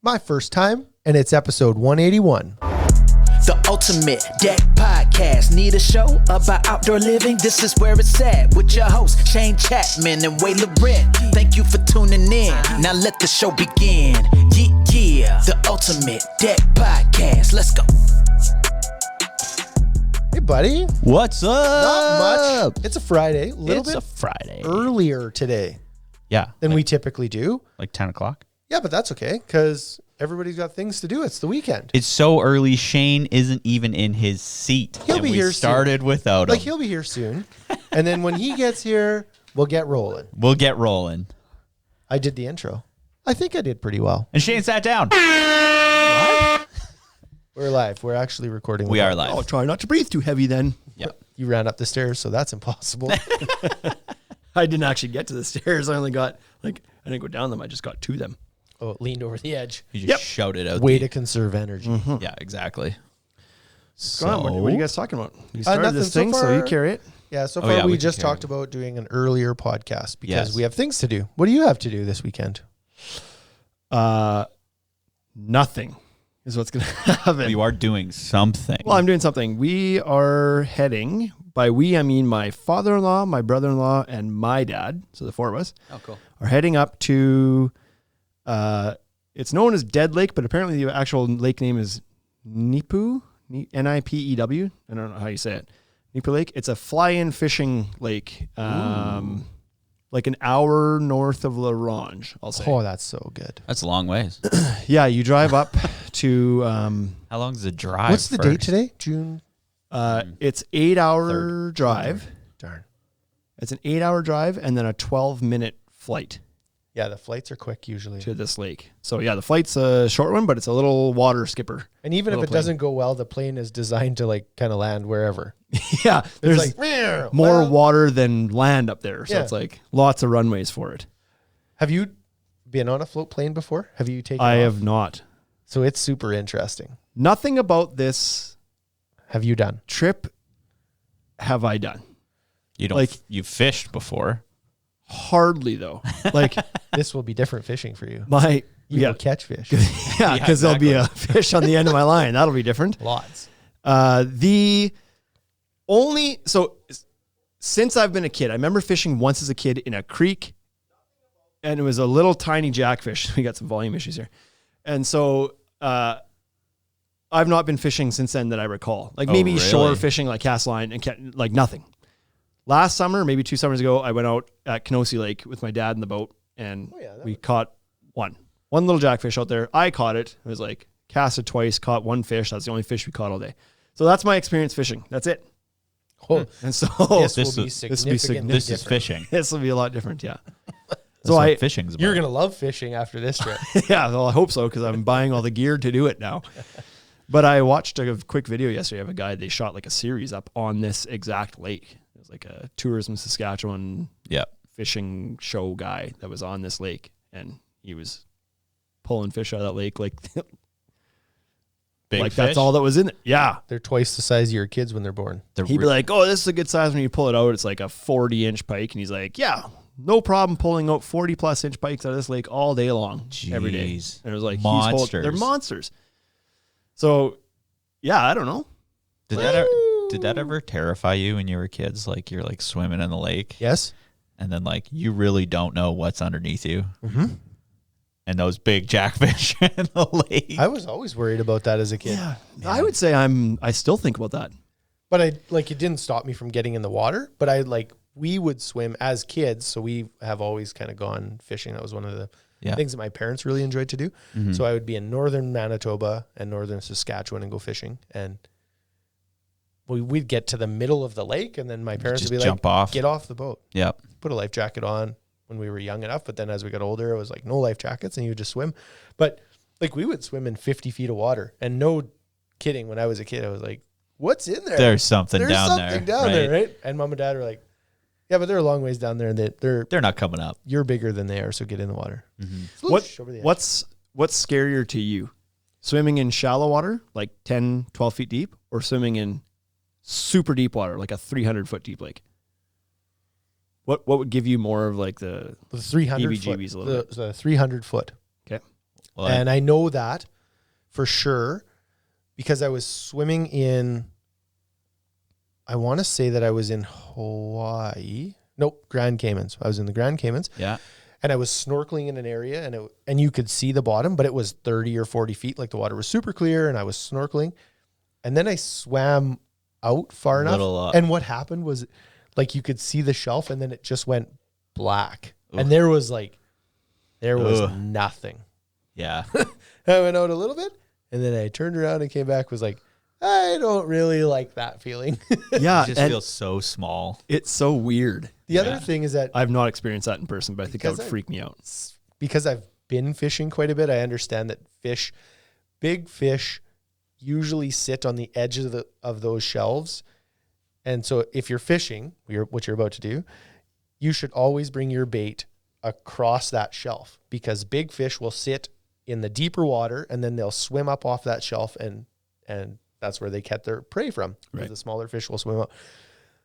my first time, and it's episode 181. The Ultimate Deck Podcast. Need a show about outdoor living? This is where it's at with your hosts, Shane Chapman and Way Laurent. Thank you for tuning in. Now let the show begin. Yeah. The Ultimate Deck Podcast. Let's go. Hey, buddy. What's up? Not much. It's a Friday. It's a Friday. Earlier today than we typically do. Like 10 o'clock? Yeah, but that's okay because everybody's got things to do. It's the weekend. It's so early, Shane isn't even in his seat. He'll be here started soon. Without him. Like, he'll be here soon. And then when he gets here, we'll get rolling. I did the intro. I think I did pretty well. And Shane sat down. What? We're live. We're actually recording. We are live. Oh, try not to breathe too heavy then. Yeah. You ran up the stairs, so that's impossible. I didn't actually get to the stairs. I only got, I didn't go down them. I just got to them. Oh, it leaned over the edge. You just shouted out. Way to conserve energy. Mm-hmm. Yeah, exactly. So, what are you guys talking about? You started nothing this thing, so you carry it. Yeah, so far we just talked about doing an earlier podcast because we have things to do. What do you have to do this weekend? Nothing is what's going to happen. You are doing something. Well, I'm doing something. We are heading, by we, I mean my father-in-law, my brother-in-law, and my dad, so the four of us, are heading up to, it's known as Dead Lake, but apparently the actual lake name is Nipu, Nipew. I don't know how you say it. Nipu Lake. It's a fly-in fishing lake, like an hour north of La Ronge, I'll say. Oh, that's so good. That's a long ways. Yeah, you drive up to... How long is the drive? What's the date today? June? It's 8-hour drive. Darn. It's an 8-hour drive and then a 12-minute flight. Yeah, the flights are quick usually. To this lake. So yeah, the flight's a short one, but it's a little water skipper. And even if it doesn't go well, the plane is designed to like kind of land wherever. Yeah, there's like more water than land up there. So it's like lots of runways for it. Have you been on a float plane before? Have you taken I off? have not. So it's super interesting. Nothing about this have you done? Trip have I done. You don't you've fished before. Hardly though. Like this will be different fishing for you. You will catch fish. Yeah, because there'll be a fish on the end of my line. That'll be different. Lots. Since I've been a kid, I remember fishing once as a kid in a creek, and it was a little tiny jackfish. We got some volume issues here. And so I've not been fishing since then that I recall. Like maybe shore fishing, like cast line, and like nothing. Last summer, maybe 2 summers ago, I went out at Kenosee Lake with my dad in the boat, and we caught one little jackfish out there. I caught it. It was like casted twice, caught one fish. That's the only fish we caught all day. So that's my experience fishing. That's it. Oh, and so this will be significantly This is fishing. This will be a lot different, yeah. So fishing's about. You're going to love fishing after this trip. Yeah, well, I hope so, because I'm buying all the gear to do it now. But I watched a quick video yesterday of a guy, they shot like a series up on this exact lake. It was like a Tourism Saskatchewan fishing show guy that was on this lake, and he was pulling fish out of that lake like big fish? That's all that was in it. Yeah. They're twice the size of your kids when they're born. He'd be like, oh, this is a good size when you pull it out. It's like a 40-inch pike. And he's like, yeah, no problem pulling out 40-plus inch pikes out of this lake all day long, every day. And it was like, they're monsters. So, yeah, I don't know. Did that ever terrify you when you were kids? Like you're like swimming in the lake? Yes. And then like you really don't know what's underneath you. Mm-hmm. And those big jackfish in the lake. I was always worried about that as a kid. Yeah. I would say I still think about that. But it didn't stop me from getting in the water, but we would swim as kids. So we have always kind of gone fishing. That was one of the things that my parents really enjoyed to do. Mm-hmm. So I would be in northern Manitoba and northern Saskatchewan and go fishing. And we'd get to the middle of the lake, and then my parents would be jump off. Get off the boat. Yep. Put a life jacket on when we were young enough. But then as we got older, it was like no life jackets and you would just swim. But like we would swim in 50 feet of water. And no kidding, when I was a kid, I was like, what's in there? There's something down there, right? And mom and dad were like, yeah, but they're a long ways down there, and they're not coming up. You're bigger than they are, so get in the water. Mm-hmm. What's scarier to you? Swimming in shallow water, like 10, 12 feet deep, or swimming in super deep water, like a 300-foot deep lake? What would give you more of like the 300 heebie-jeebies foot, a little bit? The 300 foot. Okay. Well, and I know that for sure because I was swimming in, I want to say that I was in Hawaii. Nope, Grand Caymans. I was in the Grand Caymans. Yeah. And I was snorkeling in an area and you could see the bottom, but it was 30 or 40 feet. Like the water was super clear and I was snorkeling. And then I swam out far enough. And what happened was like you could see the shelf and then it just went black. Oof. And there was nothing. Yeah. I went out a little bit and then I turned around and came back, was like, I don't really like that feeling. Yeah. It just feels so small. It's so weird. The other thing is that I've not experienced that in person, but I think that would freak me out. Because I've been fishing quite a bit, I understand that big fish usually sit on the edge of those shelves. And so if you're fishing, what you're about to do, you should always bring your bait across that shelf because big fish will sit in the deeper water and then they'll swim up off that shelf and that's where they catch their prey from. Right. The smaller fish will swim up.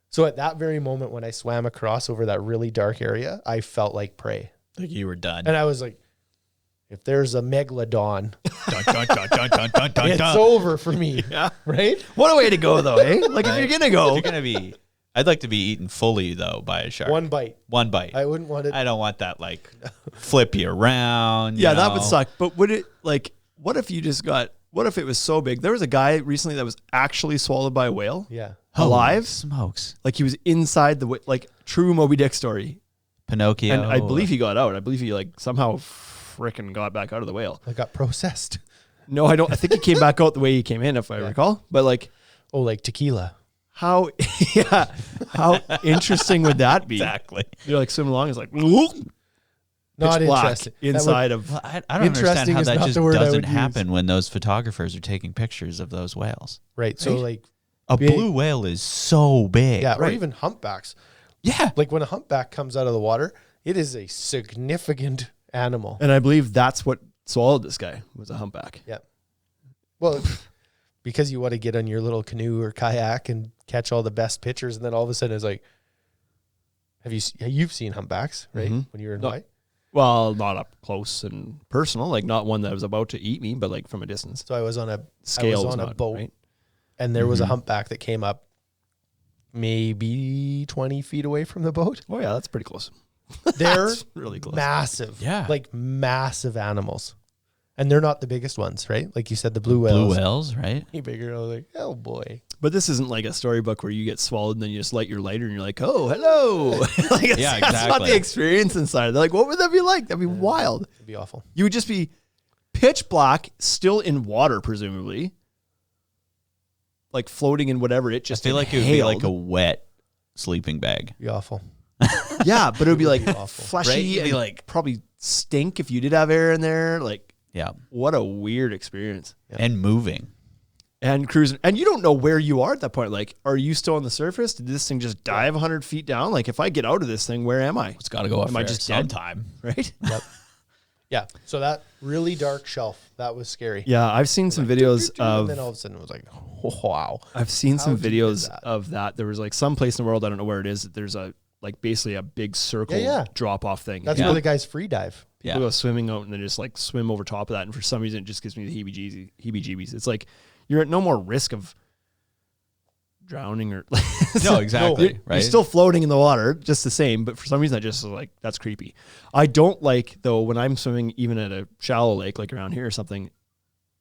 So at that very moment when I swam across over that really dark area, I felt like prey. Like you were done. And I was like, if there's a megalodon, it's over for me. Yeah. Right? What a way to go, though, eh? Like, if you're going to go. If you're going to be, I'd like to be eaten fully, though, by a shark. One bite. I wouldn't want it. I don't want that, like, flip you around. Yeah, that would suck. But would it, like, what if it was so big? There was a guy recently that was actually swallowed by a whale. Yeah. Alive. Smokes. Like, he was inside like, true Moby Dick story. Pinocchio. And I believe he got out. I believe he, like, somehow frickin' got back out of the whale. I got processed. No, I don't. I think he came back out the way he came in, if I recall. But, like. Oh, like tequila. How interesting would that be? Exactly. You're like swimming along, it's like not interesting. Inside of. Well, I don't understand how that just doesn't happen when those photographers are taking pictures of those whales. Right. So like a blue whale is so big. Yeah. Right. Or even humpbacks. Yeah. Like when a humpback comes out of the water, it is a significant animal. And I believe that's what swallowed this guy, was a humpback. Yeah. Well, because you want to get on your little canoe or kayak and catch all the best pictures, and then all of a sudden it's like, you've seen humpbacks, right? Mm-hmm. When you were in Hawaii? Well, not up close and personal, like not one that was about to eat me, but like from a distance. So I was on a boat, right? And there was a humpback that came up maybe 20 feet away from the boat. Oh yeah, that's pretty close. They're really close. Massive. Yeah. Like massive animals. And they're not the biggest ones, right? Like you said, the blue whales. Blue whales, right? Bigger. I was like, oh boy. But this isn't like a storybook where you get swallowed and then you just light your lighter and you're like, oh, hello. Like, yeah, exactly. That's not the experience inside. They're like, what would that be like? That'd be wild. It'd be awful. You would just be pitch black, still in water, presumably. Like floating in whatever it just I feel like it would be like a wet sleeping bag. It'd be awful. Yeah, but it would be like fleshy, right? You'd be and like probably stink if you did have air in there. Like, yeah, what a weird experience. Yeah. And moving and cruising, and you don't know where you are at that point. Like, are you still on the surface? Did this thing just dive 100 feet down? Like, if I get out of this thing, where am I? It's got to go up. Am I just sometime, right? Yep. Yeah. So that really dark shelf, that was scary. Yeah, I've seen some videos of. And then all of a sudden it was like, oh, wow. I've seen some videos of that. There was like some place in the world, I don't know where it is. There's basically a big circle drop off thing. That's where the guys free dive. People go swimming out and then just like swim over top of that. And for some reason, it just gives me the heebie-jeebies. It's like you're at no more risk of drowning or. No, exactly. You're still floating in the water, just the same. But for some reason, I just like, that's creepy. I don't like, though, when I'm swimming, even at a shallow lake, like around here or something,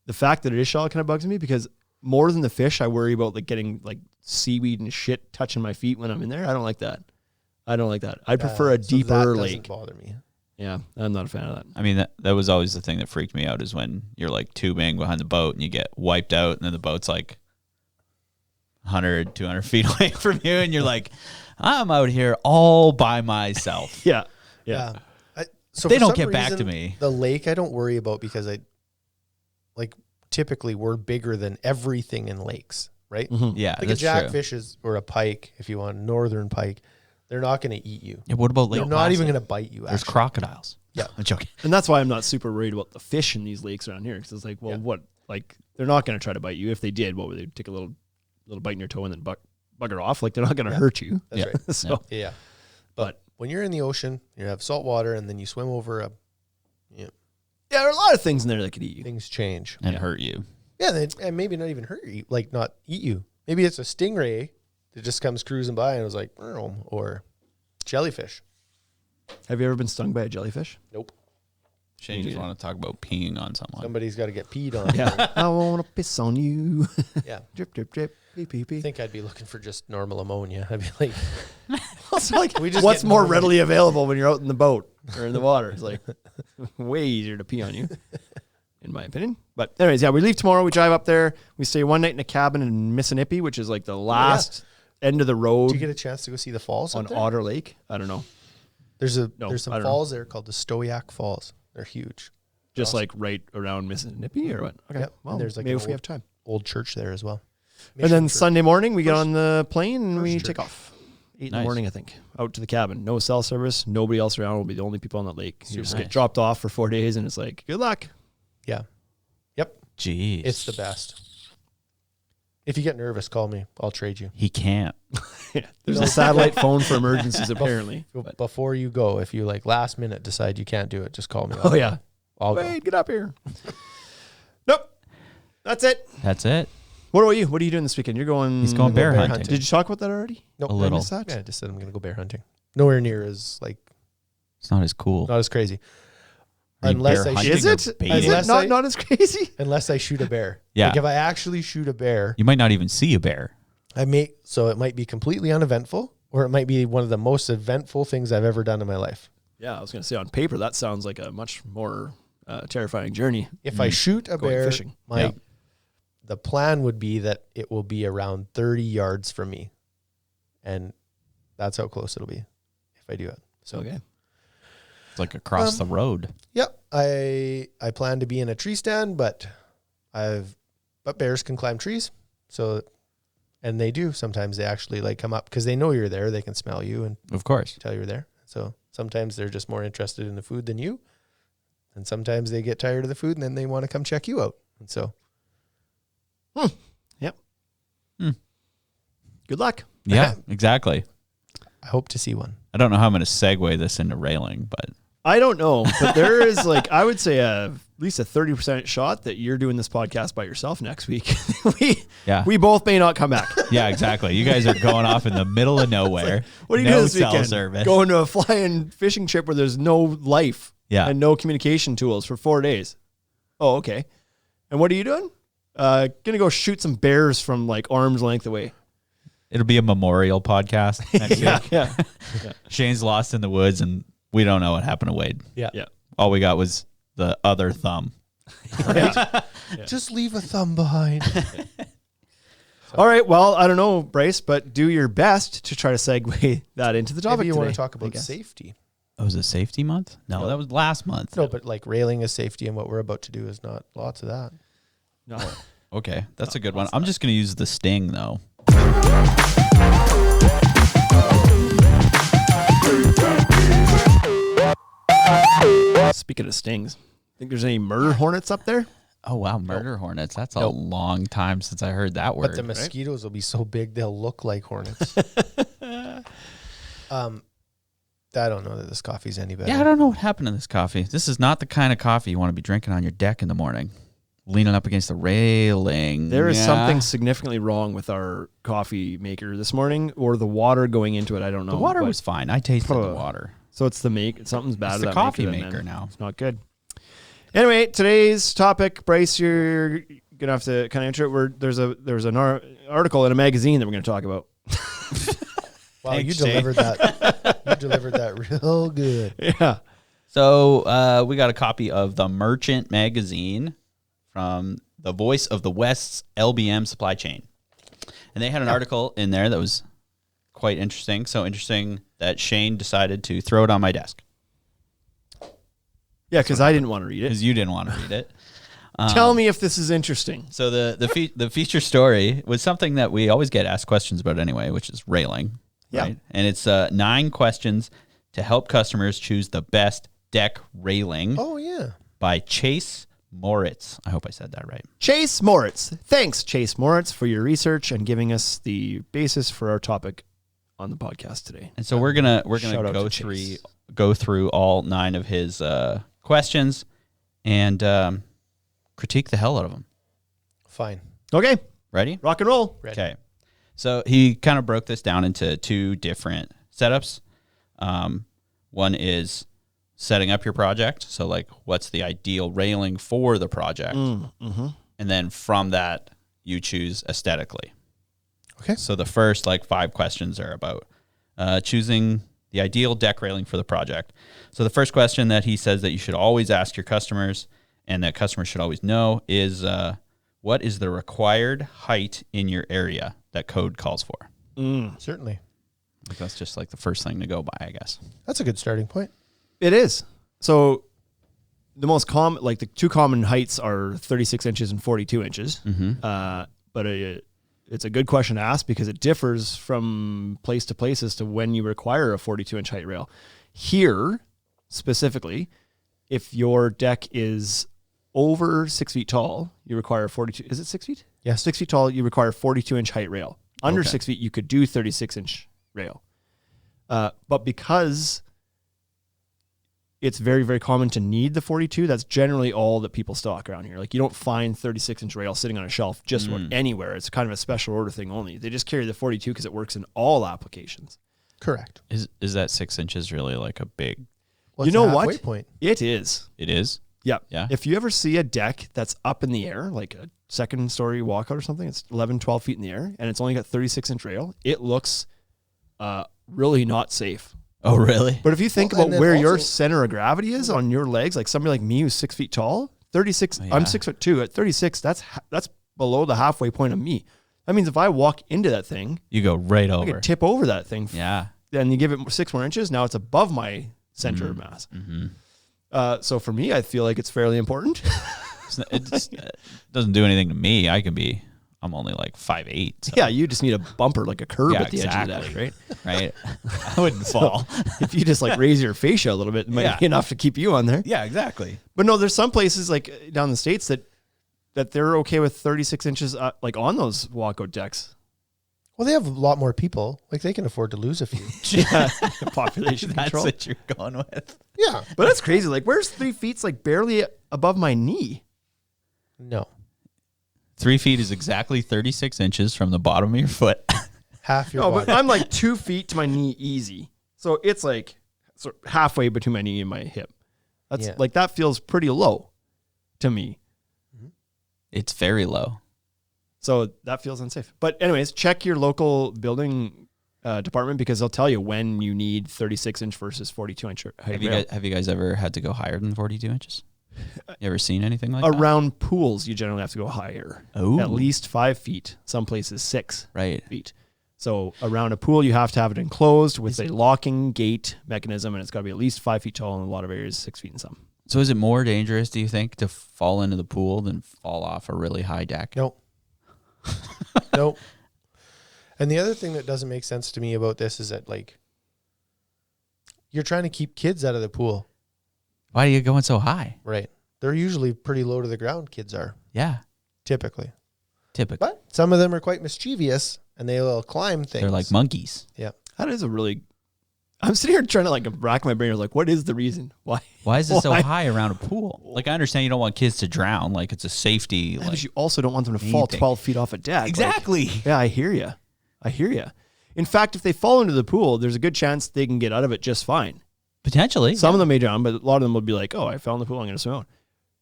the fact that it is shallow kind of bugs me because more than the fish, I worry about like getting like seaweed and shit touching my feet when I'm in there. I don't like that. I prefer a deeper lake. That doesn't bother me. Yeah, I'm not a fan of that. I mean, that was always the thing that freaked me out is when you're like tubing behind the boat and you get wiped out and then the boat's like 100, 200 feet away from you and you're like, I'm out here all by myself. Yeah. So they don't get back to me. The lake I don't worry about because typically we're bigger than everything in lakes, right? Mm-hmm. Yeah, like that's a jackfish or a pike, if you want a northern pike, they're not going to eat you. Yeah, what about lake? They're not even going to bite you. There's crocodiles. Yeah, I'm joking. And that's why I'm not super worried about the fish in these lakes around here because it's like, well, what? Like they're not going to try to bite you. If they did, what would they take a little bite in your toe and then bugger off? Like they're not going to hurt you. That's right. So but when you're in the ocean, you have salt water, and then you swim over Yeah, there are a lot of things in there that could eat you. Things change. And hurt you. Yeah, and maybe not even hurt you, like not eat you. Maybe it's a stingray that just comes cruising by and was like, or jellyfish. Have you ever been stung by a jellyfish? Nope. Shane just want to talk about peeing on someone. Somebody's got to get peed on. Yeah. I want to piss on you. Yeah. Drip, drip, drip. Pee, pee, pee. I think I'd be looking for just normal ammonia. I'd be like, It's like, We just what's get more normal. readily available when you're out in the boat or in the water? It's like way easier to pee on you, in my opinion. But anyways, yeah, we leave tomorrow. We drive up there. We stay one night in a cabin in Mississippi, which is like the last end of the road do you get a chance to go see the falls on up there? Otter Lake. I don't know. There's I some don't know. falls there called the Stoyak Falls. They're huge. Just like right around Mississippi or what? Okay. Yep. Well, And there's like maybe an if we have time. Old church there as well. And then Mission church. Sunday morning, we get First- on the plane and we first take church. off. 8 in the Nice. morning, I think. Out to the cabin. No cell service. Nobody else around. We'll be the only people on that lake. You just nice. get dropped off for 4 days and it's like, good luck. Yeah. Yep. Jeez. It's the best. If you get nervous, call me. I'll trade you. He can't. There's a satellite phone for emergencies, apparently. But- Before you go, if you like last minute decide you can't do it, just call me. oh, yeah. I'll go. Wait, get up here. Nope. That's it. That's it. What about you? What are you doing this weekend? You're going. He's going bear hunting. Did you talk about that already? Nope, A I little. missed that. Yeah, I just said I'm going to go bear hunting. Nowhere near as like It's not as cool. not as crazy. Are you Unless bear I hunting Is or it? baiting? Is it Unless not, I- not as crazy? Unless I shoot a bear. Yeah. Like if I actually shoot a bear, You might not even see a bear. so it might be completely uneventful, or it might be one of the most eventful things I've ever done in my life. Yeah, I was going to say on paper, that sounds like a much more terrifying journey. If I shoot a Going bear, fishing. Yeah. the plan would be that it will be around 30 yards from me, and that's how close it'll be if I do it. So Okay. It's like across the road. Yep, I plan to be in a tree stand, but bears can climb trees, so and they do sometimes. They actually like come up because they know you're there. They can smell you and Of course. tell you're there. So sometimes they're just more interested in the food than you, and sometimes they get tired of the food and then they want to come check you out. And so Good luck. Yeah, exactly. I hope to see one. I don't know how I'm going to segue this into railing, but I don't know, but there is like, I would say at least a 30% shot that you're doing this podcast by yourself next week. yeah. We both may not come back. Yeah, exactly. You guys are going off in the middle of nowhere. What are you no doing this cell weekend? service. Going to a flying fishing trip where there's no life Yeah. and no communication tools for 4 days. Oh, okay. And what are you doing? Gonna go shoot some bears from like arm's length away. It'll be a memorial podcast next week. Yeah. Shane's lost in the woods, and we don't know what happened to Wade. Yeah. Yeah. All we got was the other thumb. Just leave a thumb behind. All right. Well, I don't know, Bryce, but do your best to try to segue that into the topic Maybe you want today, to talk I about guess. safety. Oh, was it safety month? No, that was last month. No, but like railing is safety, and what we're about to do is not. Lots of that. No. Okay, that's a good one. I'm just going to use the sting, though. Speaking of stings, think there's any murder hornets up there? Oh, wow, murder hornets. That's a long time since I heard that word. But the mosquitoes will be so big they'll look like hornets. I don't know that this coffee's any better. Yeah, I don't know what happened to this coffee. This is not the kind of coffee you want to be drinking on your deck in the morning, leaning up against the railing. There is Yeah. something significantly wrong with our coffee maker this morning, or the water going into it. I don't know. The water but- was fine. I tasted the water. So it's the something's bad. It's with the that coffee then, maker man. now. It's not good. Anyway, today's topic, Bryce, you're gonna have to kind of enter it. There's an article in a magazine that we're gonna talk about. Wow, Thanks, you Shane. delivered that. You delivered that real good. Yeah. So we got a copy of The Merchant magazine from the Voice of the West's LBM supply chain. And they had an article in there that was quite interesting. So interesting that Shane decided to throw it on my desk Yeah, because I didn't want to read it. because you didn't want to read it. Tell me if this is interesting. So the feature story was something that we always get asked questions about anyway, which is railing. Yeah. Right? And it's 9 questions to help customers choose the best deck railing Oh yeah. by Chase Moritz. I hope I said that right. Chase Moritz. Thanks, Chase Moritz, for your research and giving us the basis for our topic on the podcast today. And so we're gonna Shout out go to through Chase. all 9 of his questions, and critique the hell out of them. Fine. Okay. Ready? Rock and roll. Ready. Okay. So he kind of broke this down into two different setups. One is setting up your project. So like, what's the ideal railing for the project? Mm-hmm. And then from that, you choose aesthetically. Okay. So the first 5 questions are about choosing the ideal deck railing for the project. So the first question that he says that you should always ask your customers and that customers should always know is, what is the required height in your area that code calls for? Certainly. I think that's just the first thing to go by, I guess. That's a good starting point. It is. So the most common, the two common heights are 36 inches and 42 inches. Mm-hmm. But it's a good question to ask because it differs from place to place as to when you require a 42-inch height rail. Here, specifically, if your deck is over 6 feet tall, you require 42. Is it 6 feet? Yeah. 6 feet tall, you require 42-inch height rail. Under Okay. 6 feet, you could do 36-inch rail. But because it's very, very common to need the 42, that's generally all that people stock around here. You don't find 36-inch rail sitting on a shelf just anywhere. It's kind of a special order thing only. They just carry the 42 because it works in all applications. Correct. Is that 6 inches really a big? What's You know the halfway what? point? It is. It is? Yeah. Yeah. If you ever see a deck that's up in the air, like a second story walkout or something, it's 11, 12 feet in the air, and it's only got 36-inch rail, it looks really not safe. Oh, really? But if you think Well, about and then where your also- center of gravity is on your legs, like somebody like me who's 6 feet tall, 36, Oh, yeah. I'm 6'2". At 36, that's below the halfway point of me. That means if I walk into that thing, You go right I over. could tip over that thing. Yeah. Then you give it 6 more inches, now it's above my center of mass. Mm-hmm. So for me, I feel like it's fairly important. It doesn't do anything to me. I'm only 5'8". So. Yeah, you just need a bumper, like a curb Yeah, at the edge of the deck, exactly. right? Right? I wouldn't fall. If you just raise your fascia a little bit, it might Yeah. be enough to keep you on there. Yeah, exactly. But no, there's some places down the States that they're okay with 36 inches on those walkout decks. Well, they have a lot more people. They can afford to lose a few. Yeah, population That's control. what you're going with. Yeah. But that's crazy. Where's 3 feet's barely above my knee? No. 3 feet is exactly 36 inches from the bottom of your foot. Half your No, body. but I'm 2 feet to my knee easy. So it's sort of halfway between my knee and my hip. That's Yeah. that feels pretty low to me. It's very low. So that feels unsafe. But anyways, check your local building department because they'll tell you when you need 36-inch versus 42-inch height rail. Have you guys ever had to go higher than 42 inches? You ever seen anything like that? Around pools, you generally have to go higher. Oh. At least 5 feet. Some places 6 Right. feet. So around a pool, you have to have it enclosed with a locking gate mechanism, and it's got to be at least 5 feet tall in a lot of areas, 6 feet in some. So is it more dangerous, do you think, to fall into the pool than fall off a really high deck? Nope. Nope. And the other thing that doesn't make sense to me about this is that you're trying to keep kids out of the pool. Why are you going so high? Right. They're usually pretty low to the ground, kids are, Yeah, typically. typically. But some of them are quite mischievous and they'll climb things. They're like monkeys. Yeah. That is a really... I'm sitting here trying to rack my brain. What is the reason? Why? Why is it so Why? high around a pool? I understand you don't want kids to drown. It's a safety. Yeah, but you also don't want them to fall thing. 12 feet off a deck. Exactly. Yeah, I hear you. In fact, if they fall into the pool, there's a good chance they can get out of it just fine. Potentially. Some of them may drown, but a lot of them will be like, oh, I fell in the pool, I'm going to swim out.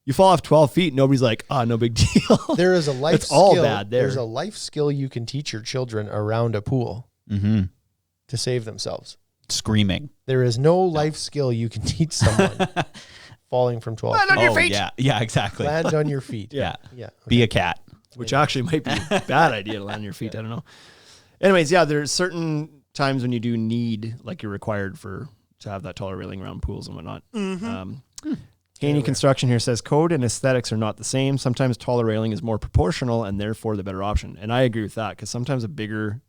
You fall off 12 feet, nobody's like, no big deal. There is a life It's skill. all bad there. There's a life skill you can teach your children around a pool Mm-hmm. to save themselves. Screaming. There is no life skill you can teach someone falling from 12 feet. on your feet. Yeah, exactly. Land on your feet. Yeah. Yeah. Be a cat. Which actually might be a bad idea to land on your feet. I don't know. Anyways, yeah, there's certain times when you do need, you're required to have that taller railing around pools and whatnot. Haney Construction here says code and aesthetics are not the same. Sometimes taller railing is more proportional and therefore the better option. And I agree with that because sometimes a bigger,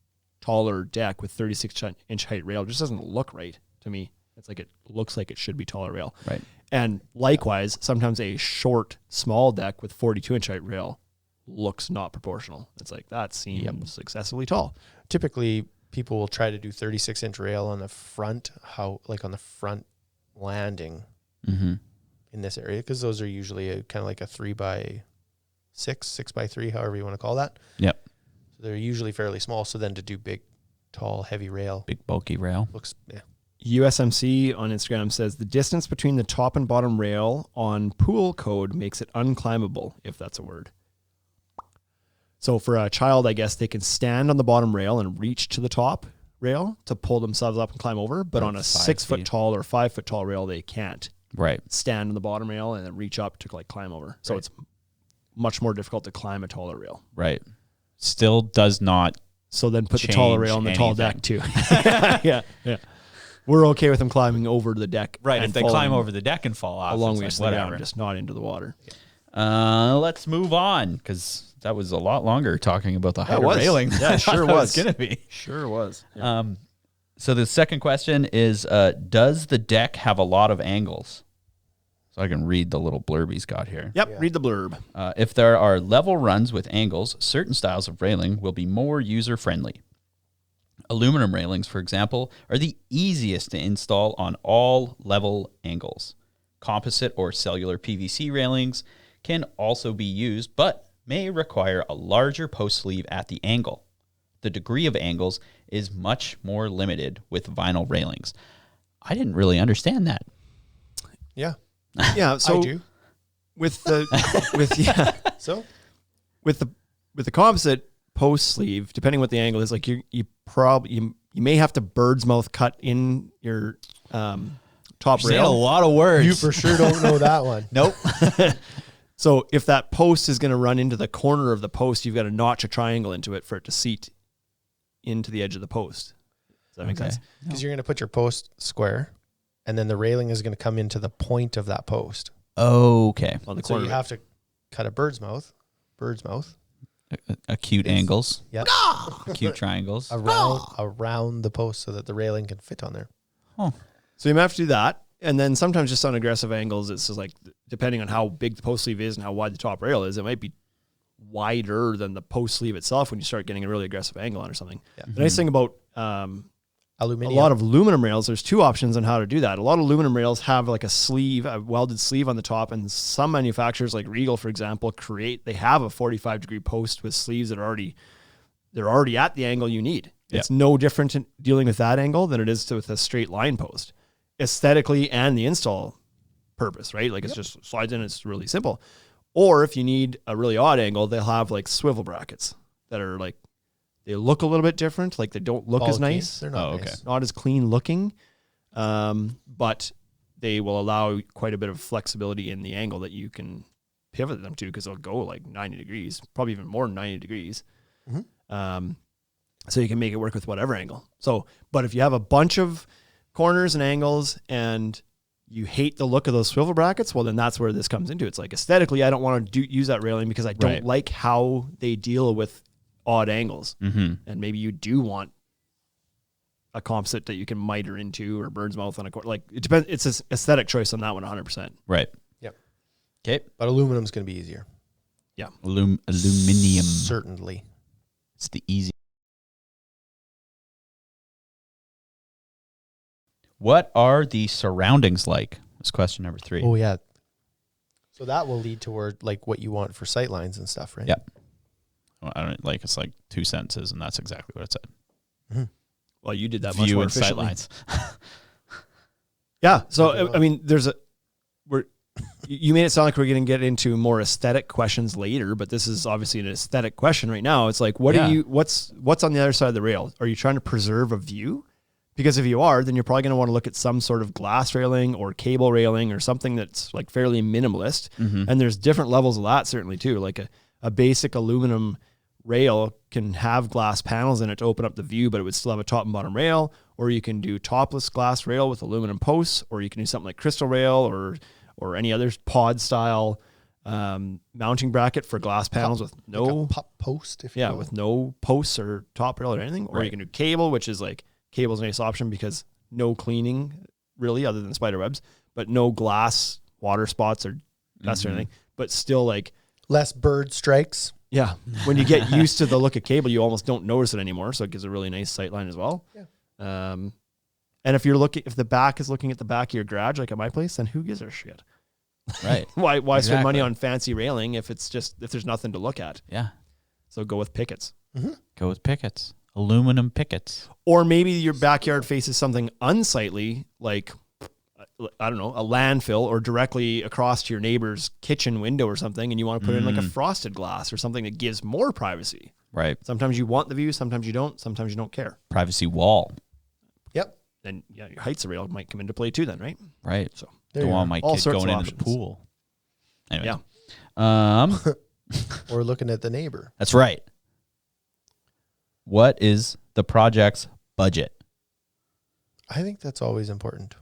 taller deck with 36-inch height rail just doesn't look right to me. It's it looks like it should be taller rail. Right. And likewise, sometimes a short, small deck with 42-inch height rail looks not proportional. It's that seems excessively tall. Typically, people will try to do 36-inch rail on the front, on the front landing. Mm-hmm. in this area because those are usually kind of like a 3x6, 6x3, however you want to call that. Yep. So they're usually fairly small. So then to do big, tall, heavy rail, Big bulky rail. looks, yeah. USMC on Instagram says the distance between the top and bottom rail on pool code makes it unclimbable, if that's a word. So for a child, I guess they can stand on the bottom rail and reach to the top rail to pull themselves up and climb over. But on a 6 foot tall or 5 foot tall rail, they can't Right. stand on the bottom rail and then reach up to like climb over. So it's much more difficult to climb a taller rail. Right. Still does not. So then put the taller rail on the tall deck too. Yeah. We're okay with them climbing over the deck. Right. If they climb over the deck and fall off, a long way it's to like, the whatever. ground, just not into the water. Let's move on because that was a lot longer talking about the height of railing. Yeah, sure was. Going to be. Sure was. Yeah. So the second question is, does the deck have a lot of angles? So I can read the little blurb he's got here. Yep, read the blurb. If there are level runs with angles, certain styles of railing will be more user-friendly. Aluminum railings, for example, are the easiest to install on all level angles. Composite or cellular PVC railings can also be used, but may require a larger post sleeve at the angle. The degree of angles is much more limited with vinyl railings. I didn't really understand that. Yeah. Yeah, so I do. with the So with the composite post sleeve, depending what the angle is, like you may have to bird's mouth cut in your top Saying a rail. lot of words. you for sure don't know that one. Nope. So if that post is going to run into the corner of the post, you've got to notch a triangle into it for it to seat into the edge of the post. Does that make sense? Because you're going to put your post square, and then the railing is going to come into the point of that post. Okay. On the So corner. you have to cut a bird's mouth. Acute angles, Yep. acute triangles. around the post so that the railing can fit on there. So you might have to do that. And then sometimes just on aggressive angles, it's just like, depending on how big the post sleeve is and how wide the top rail is, it might be wider than the post sleeve itself when you start getting a really aggressive angle on or something. Yeah. The nice thing about Aluminum. a lot of aluminum rails, there's two options on how to do that. A lot of aluminum rails have like a sleeve, a welded sleeve on the top, and some manufacturers like Regal, for example, they have a 45-degree post with sleeves that are already at the angle you need. Yeah. It's no different in dealing with that angle than it is with a straight line post, aesthetically and the install purpose, right? Like it's just slides in, it's really simple. Or if you need a really odd angle, they'll have like swivel brackets that are like, they look a little bit different. Like they don't look as Bulky. nice. They're not nice. Not as clean looking. But they will allow quite a bit of flexibility in the angle that you can pivot them to, because they'll go like 90 degrees, probably even more than 90 degrees. So you can make it work with whatever angle. So, but if you have a bunch of corners and angles and you hate the look of those swivel brackets, well, then that's where this comes into. It's like aesthetically, I don't want to use that railing because I don't like how they deal with odd angles. And maybe you do want a composite that you can miter into or bird's mouth on a corner. Like it depends. It's an aesthetic choice on that one, 100%. Right. Yep. Okay. But aluminum's going to be easier. Yeah. Aluminium. Certainly. It's the easy. What are the surroundings like? That's question number 3. Oh, yeah. So that will lead toward like what you want for sight lines and stuff, right? Yep. Well, I don't like, it's like 2 sentences, and that's exactly what it said. Well, you did that much View more and sight efficiently. lines. Yeah. So, I mean, you made it sound like we're going to get into more aesthetic questions later, but this is obviously an aesthetic question right now. It's like, what's on the other side of the rail? Are you trying to preserve a view? Because if you are, then you're probably going to want to look at some sort of glass railing or cable railing or something that's like fairly minimalist. And there's different levels of that certainly too. Like a basic aluminum rail can have glass panels in it to open up the view, but it would still have a top and bottom rail. Or you can do topless glass rail with aluminum posts, or you can do something like crystal rail or any other pod style mounting bracket for glass panels with no like a pop post. If you will. with no posts or top rail or anything. Or you can do cable, which is like, cable's a nice option because no cleaning really other than spider webs, but no glass water spots or dust or anything, but still like less bird strikes. Yeah. When you get used to the look of cable, you almost don't notice it anymore. So it gives a really nice sight line as well. Yeah. And if the back is looking at the back of your garage, like at my place, then who gives a shit? Right. Why spend money on fancy railing if there's nothing to look at? Yeah. So go with pickets. Mm-hmm. Go with pickets. Aluminum pickets. Or maybe your backyard faces something unsightly, like, I don't know, a landfill, or directly across to your neighbor's kitchen window or something, and you want to put in like a frosted glass or something that gives more privacy. Right. Sometimes you want the view, sometimes you don't, sometimes you don't care. Privacy wall. Yep. And yeah, your heights of rail might come into play too then, right? Right. So Don't want my all kid sorts going of into the options. pool. Anyway. Yeah. Or looking at the neighbor. That's right. What is the project's budget? I think that's always important.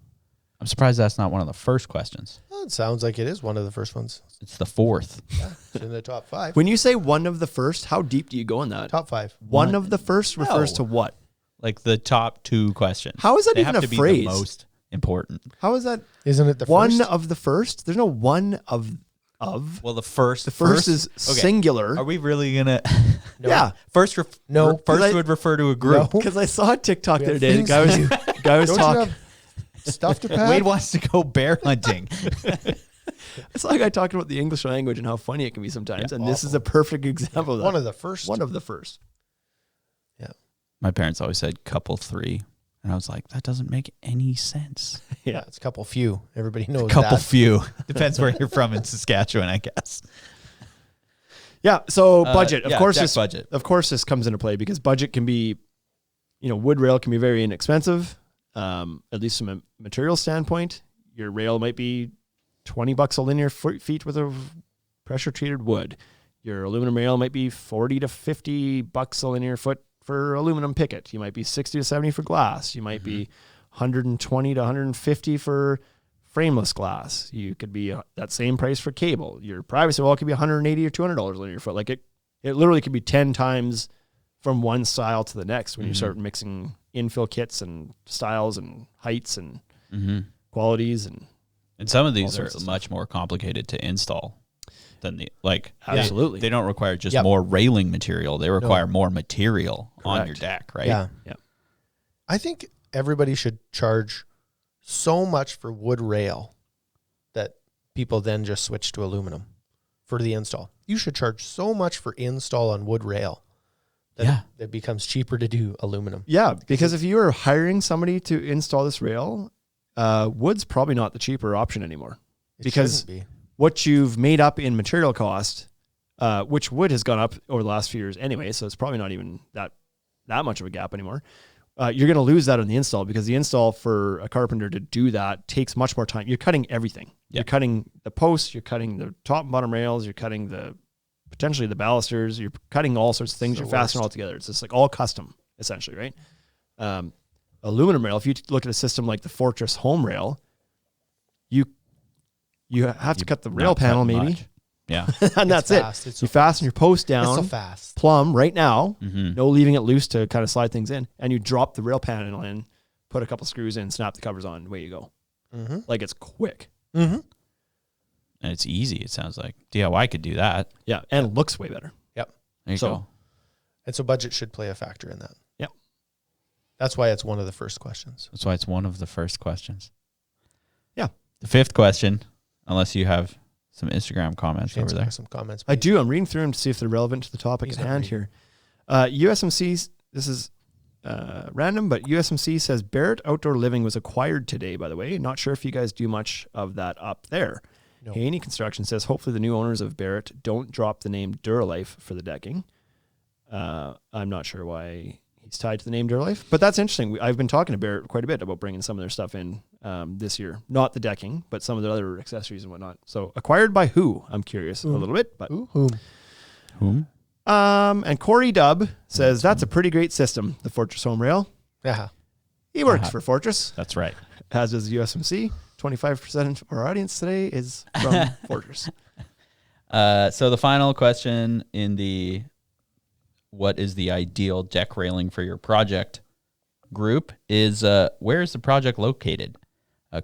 I'm surprised that's not one of the first questions. Well, it sounds like it is one of the first ones. It's the fourth. Yeah, it's in the top 5. When you say one of the first, how deep do you go in that? Top 5. One of the first refers to what? Like the top 2 questions. How is that they even have a to phrase? Be the most important. How is that? Isn't it the One first? of the first? There's no one of. Well, the first. The first is okay. singular. Are we really gonna? No. Yeah. First. No. First would refer to a group. No. Because I saw a TikTok the other have day. The things guy was Don't you talking. have stuff to pack? Wade wants to go bear hunting. It's like I talked about the English language and how funny it can be sometimes, and this is a perfect example of that. One of the first. One of the first. Yeah. My parents always said couple 3, and I was like, that doesn't make any sense. Yeah, it's a couple few. Everybody knows Couple that. few. Depends where you're from in Saskatchewan, I guess. Yeah. So budget, yeah, of course, deck budget. Of course, this comes into play because budget can be, wood rail can be very inexpensive. At least from a material standpoint, your rail might be $20 a linear feet with a pressure treated wood. Your aluminum rail might be $40 to $50 a linear foot for aluminum picket. You might be 60 to 70 for glass. You might be 120 to 150 for frameless glass. You could be that same price for cable. Your privacy wall could be $180 or $200 a linear foot. Like it literally could be 10 times from one style to the next when you start mixing infill kits and styles and heights and qualities And some of these all are sorts of much more complicated to install than Absolutely. They don't require just Yep. more railing material. They require more material on your Correct. deck, right? Yeah. Yeah. I think everybody should charge so much for wood rail that people then just switch to aluminum for the install. You should charge so much for install on wood rail that it becomes cheaper to do aluminum. Yeah, because if you are hiring somebody to install this rail, wood's probably not the cheaper option anymore. It Because shouldn't be. what you've made up in material cost, which wood has gone up over the last few years anyway, so it's probably not even that much of a gap anymore. You're going to lose that on the install because the install for a carpenter to do that takes much more time. You're cutting everything. Yeah. You're cutting the posts, you're cutting the top and bottom rails, you're cutting potentially the balusters, you're cutting all sorts of things, It's the you're fastening all together. It's just like all custom, essentially, right? Aluminum rail, if you look at a system like the Fortress home rail, you have to cut the rail Not panel cut maybe, much. Yeah. and that's fast. it. It's so You fasten your post It's down, so fast. plumb right now, Mhm. no leaving it loose to kind of slide things in, and you drop the rail panel in, put a couple screws in, snap the covers on, away you go. Mm-hmm. Like it's quick. Mm-hmm. And it's easy, it sounds like. DIY could do that. Yeah, and it looks way better. Yep. There you So- go. And so budget should play a factor in that. Yep. That's why it's one of the first questions. That's why it's one of the first questions. Yeah. The fifth question, unless you have some Instagram comments Shane's over there. got some comments. I do. I'm reading through them to see if they're relevant to the topic He's at not hand here. USMC, this is random, but USMC says Barrett Outdoor Living was acquired today, by the way. Not sure if you guys do much of that up there. No. Haney Construction says, hopefully the new owners of Barrett don't drop the name Duralife for the decking. I'm not sure why he's tied to the name Duralife, but that's interesting. I've been talking to Barrett quite a bit about bringing some of their stuff in this year. Not the decking, but some of the other accessories and whatnot. So acquired by who? I'm curious a little bit, but Ooh, whom? Whom? and Corey Dubb says that's a pretty great system, the Fortress home rail. Yeah. He works for Fortress, That's right. as does USMC. 25% of our audience today is from Fortress. So the final question in the what is the ideal deck railing for your project group is where is the project located?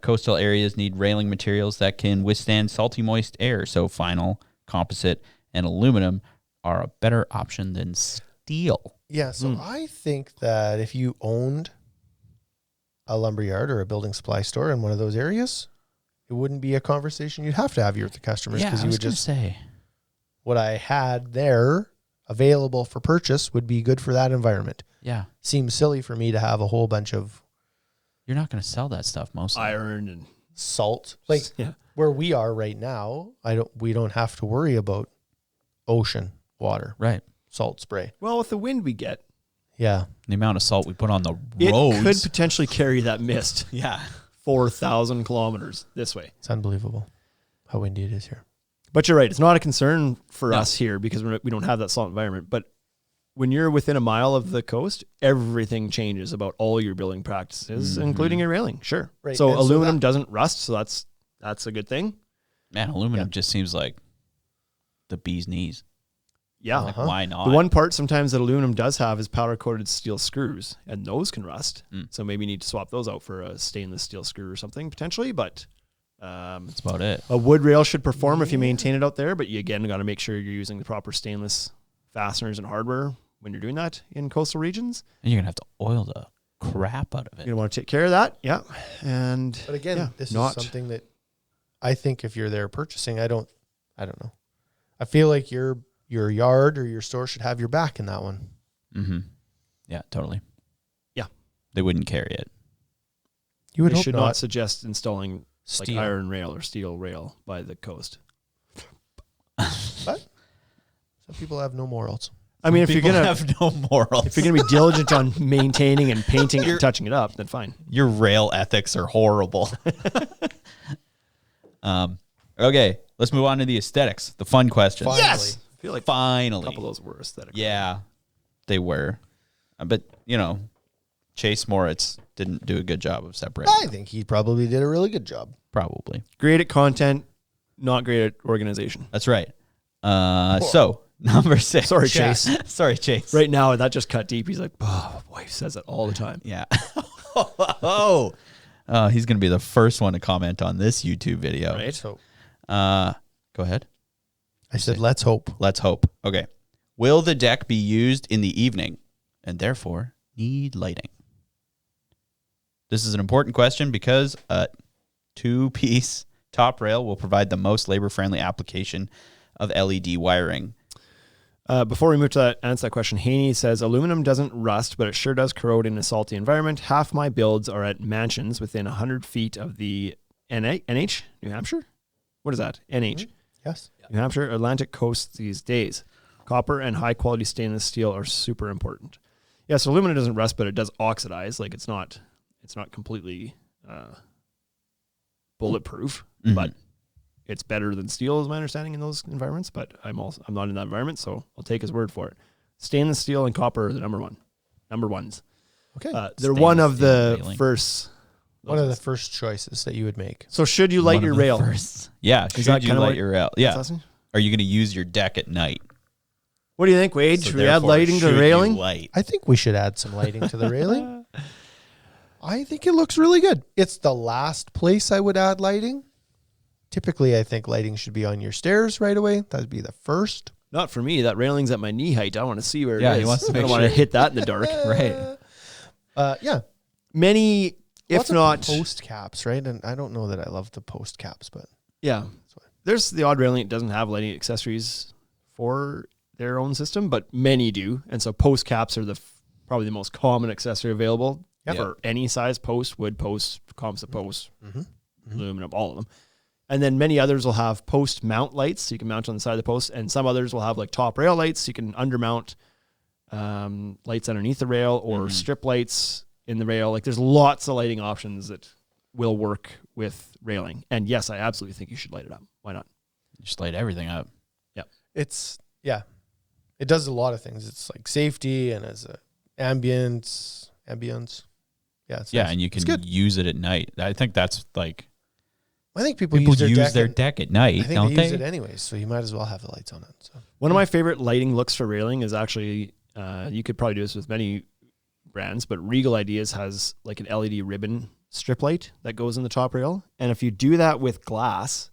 Coastal areas need railing materials that can withstand salty, moist air. So vinyl, composite, and aluminum are a better option than steel. Yeah. So I think that if you owned a lumberyard or a building supply store in one of those areas, it wouldn't be a conversation you'd have to have with the customers, Yeah, because I you was would gonna just say. what I had there available for purchase would be good for that environment. Yeah, Seems silly for me to have a whole bunch of you're not gonna sell that stuff mostly. Iron and salt. Like where we are right now, we don't have to worry about ocean water, Right. salt spray. well, with the wind we get, Yeah. The amount of salt we put on the it roads. could potentially carry that mist Yeah. 4,000 kilometers this way. It's unbelievable how windy it is here. But you're right. It's not a concern for us here because we don't have that salt environment. But when you're within a mile of the coast, everything changes about all your building practices, including your railing. Sure. Right. So And aluminum doesn't rust. So that's a good thing. Man, aluminum just seems like the bee's knees. Yeah. Like, why not? The one part sometimes that aluminum does have is powder coated steel screws, and those can rust. So maybe you need to swap those out for a stainless steel screw or something potentially. But That's about it. a wood rail should perform if you maintain it out there. But you again got to make sure you're using the proper stainless fasteners and hardware when you're doing that in coastal regions. And you're gonna have to oil the crap out of it. You want to take care of that. Yeah. And But again, yeah, this is something that I think if you're there purchasing, I don't know. I feel like your yard or your store should have your back in that one. Mm-hmm. Yeah, totally. Yeah. They wouldn't carry it. You would they hope should not. not suggest installing Steel. like iron rail or steel rail by the coast. But some people have no morals. I mean, if People you're gonna have no morals. if you're gonna be diligent on maintaining and painting and touching it up, then fine. Your rail ethics are horrible. Okay, let's move on to the aesthetics, the fun questions. Finally. Yes. I feel like a Finally. couple of those were aesthetic. Yeah, they were. But, Chase Moritz didn't do a good job of separating. I think he probably did a really good job. Probably. Great at content, not great at organization. That's right. So, number 6. Sorry, Chase. Sorry, Chase. Right now, that just cut deep. He's like, oh, wife says it all the time. Yeah. He's going to be the first one to comment on this YouTube video. Right? So Go ahead. I said, let's hope. Let's hope. Okay. Will the deck be used in the evening and therefore need lighting? This is an important question because a 2-piece top rail will provide the most labor-friendly application of LED wiring. Before we move to that, answer that question, Haney says, aluminum doesn't rust, but it sure does corrode in a salty environment. Half my builds are at mansions within 100 feet of the NH, New Hampshire? What is that? NH. Yes. New Hampshire, Atlantic coast these days. Copper and high-quality stainless steel are super important. Yeah, so aluminum doesn't rust, but it does oxidize. Like, it's not completely bulletproof, but it's better than steel, is my understanding, in those environments. But I'm not in that environment, so I'll take his word for it. Stainless steel and copper are the number ones. Okay. They're one of steel the railing. first. One of the first choices that you would make. So should you light One your of the rail? first. Yeah. Is Should that you kinda light what- your rail? Yeah. That's awesome. Are you going to use your deck at night? What do you think, Wade? So Should we add therefore, lighting to should the you railing? light? I think we should add some lighting to the railing. I think it looks really good. It's the last place I would add lighting. Typically, I think lighting should be on your stairs right away. That'd be the first. Not for me. That railing's at my knee height. I want to see where it Yeah, is. he wants to I make don't want to sure. hit that in the dark. Right. Yeah. Many, if Lots of not, post caps, right? And I don't know that I love the post caps, but yeah. There's the odd railing that doesn't have lighting accessories for their own system, but many do. And so post caps are probably the most common accessory available for any size post, wood post, composite post, aluminum, all of them. And then many others will have post mount lights, so you can mount on the side of the post. And some others will have like top rail lights, so you can undermount lights underneath the rail or strip lights in the rail. Like there's lots of lighting options that will work with railing. And yes, I absolutely think you should light it up. Why not? Just light everything up. It does a lot of things. It's like safety and as a ambience. Yeah. It's Yeah, nice. and you It's can good. use it at night. I think that's like I think people people use their use deck. their deck at night, I think don't they use they? it anyways, so you might as well have the lights on it. So One of my favorite lighting looks for railing is actually, you could probably do this with many brands, but Regal Ideas has like an LED ribbon strip light that goes in the top rail. And if you do that with glass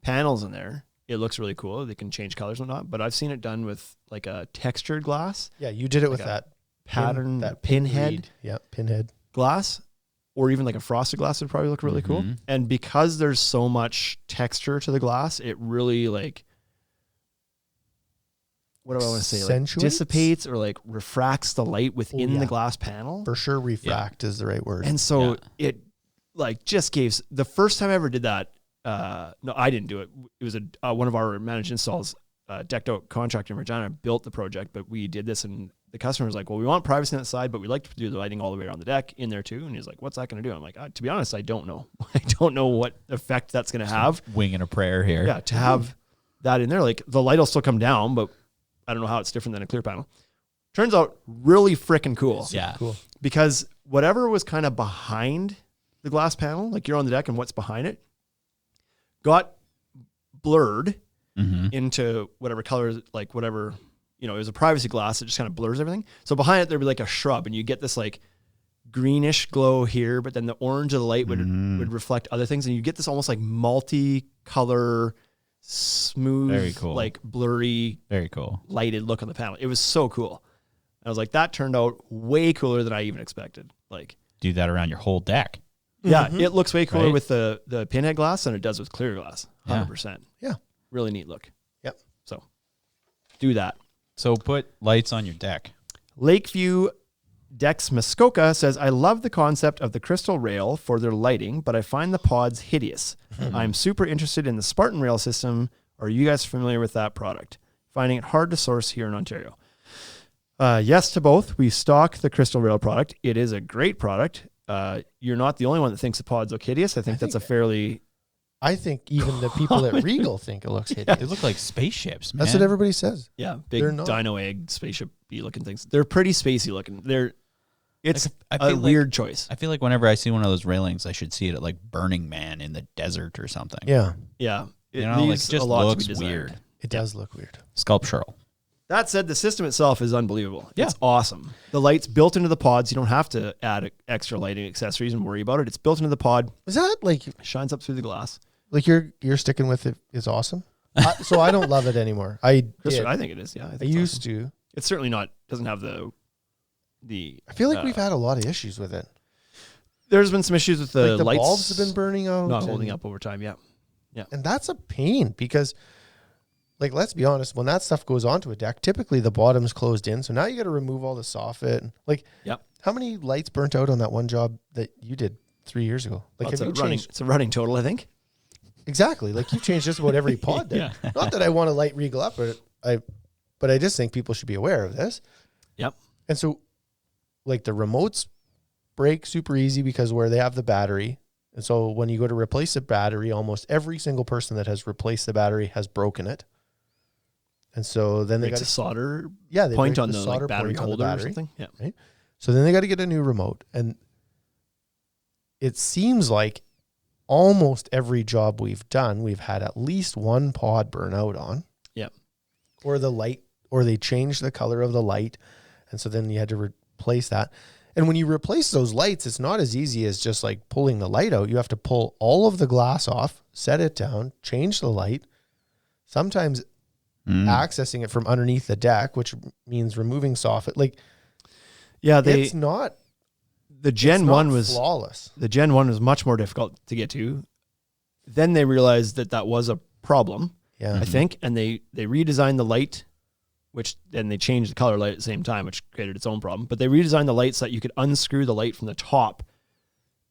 panels in there, it looks really cool. They can change colors and whatnot, but I've seen it done with like a textured glass yeah, you did it with Like a that pattern, that pinhead reed. Yeah, pinhead. glass. or even like a frosted glass would probably look really cool. And because there's so much texture to the glass, it really like, what do I want to say? Like dissipates or like refracts the light within the glass panel. For sure, refract is the right word. And so it like just gave, the first time I ever did that, no, I didn't do it. It was one of our managed installs, decked out contractor in Regina built the project, but we did this and the customer was like, well, we want privacy on the side, but we like to do the lighting all the way around the deck in there too. And he's like, what's that going to do? I'm like, to be honest, I don't know. I don't know what effect that's going to have. Winging a prayer here. Yeah, to have that in there. Like the light will still come down, but I don't know how it's different than a clear panel. Turns out really freaking cool. Yeah. Cool. Because whatever was kind of behind the glass panel, like you're on the deck and what's behind it, got blurred into whatever colors, like whatever, it was a privacy glass. It just kind of blurs everything. So behind it, there'd be like a shrub and you get this like greenish glow here, but then the orange of the light would reflect other things. And you get this almost like multi-color, smooth, very cool, like blurry, very cool lighted look on the panel. It was so cool. I was like, that turned out way cooler than I even expected. Like, do that around your whole deck. Yeah, it looks way cooler with the pinhead glass than it does with clear glass. 100%. Yeah. Really neat look. Yep. So do that. So put lights on your deck. Lakeview Dex Muskoka says, I love the concept of the crystal rail for their lighting, but I find the pods hideous. I'm super interested in the Spartan rail system. Are you guys familiar with that product? Finding it hard to source here in Ontario. Yes to both. We stock the crystal rail product. It is a great product. You're not the only one that thinks the pods look hideous. I think that's a fairly... I think even the people at Regal think it looks hideous. They look like spaceships, man. That's what everybody says. Yeah, big dino egg, spaceship-y looking things. They're pretty spacey looking. It's a weird choice. I feel like whenever I see one of those railings, I should see it at like Burning Man in the desert or something. Yeah. Yeah. It just looks weird. It does look weird. Sculptural. That said, the system itself is unbelievable. Yeah. It's awesome. The light's built into the pods. You don't have to add extra lighting accessories and worry about it. It's built into the pod. Is that like... Shines up through the glass. Like you're sticking with it is awesome? So I don't love it anymore. I think it is, yeah. I used to. It's certainly not... Doesn't have the... I feel like we've had a lot of issues with it. There's been some issues with the lights. Bulbs have been burning out. Not holding up over time, yeah. And that's a pain because... Like, let's be honest, when that stuff goes onto a deck, typically the bottom's closed in. So now you got to remove all the soffit. Like, how many lights burnt out on that one job that you did 3 years ago? Like, it's a running total, I think. Exactly. Like, you've changed just about every pod there. Not that I want to light Regal up, but I just think people should be aware of this. Yep. And so, like, the remotes break super easy because where they have the battery. And so when you go to replace a battery, almost every single person that has replaced the battery has broken it. And so then they got a solder point on the like, battery holder or something. Yeah. Right. So then they got to get a new remote. And it seems like almost every job we've done, we've had at least one pod burn out on. Yeah. Or the light, or they changed the color of the light. And so then you had to replace that. And when you replace those lights, it's not as easy as just like pulling the light out. You have to pull all of the glass off, set it down, change the light. Sometimes accessing it from underneath the deck, which means removing soffit. Like, it's not. The Gen 1 was flawless. The Gen 1 was much more difficult to get to. Then they realized that was a problem. Yeah, I think, and they redesigned the light, which then they changed the color light at the same time, which created its own problem. But they redesigned the light so that you could unscrew the light from the top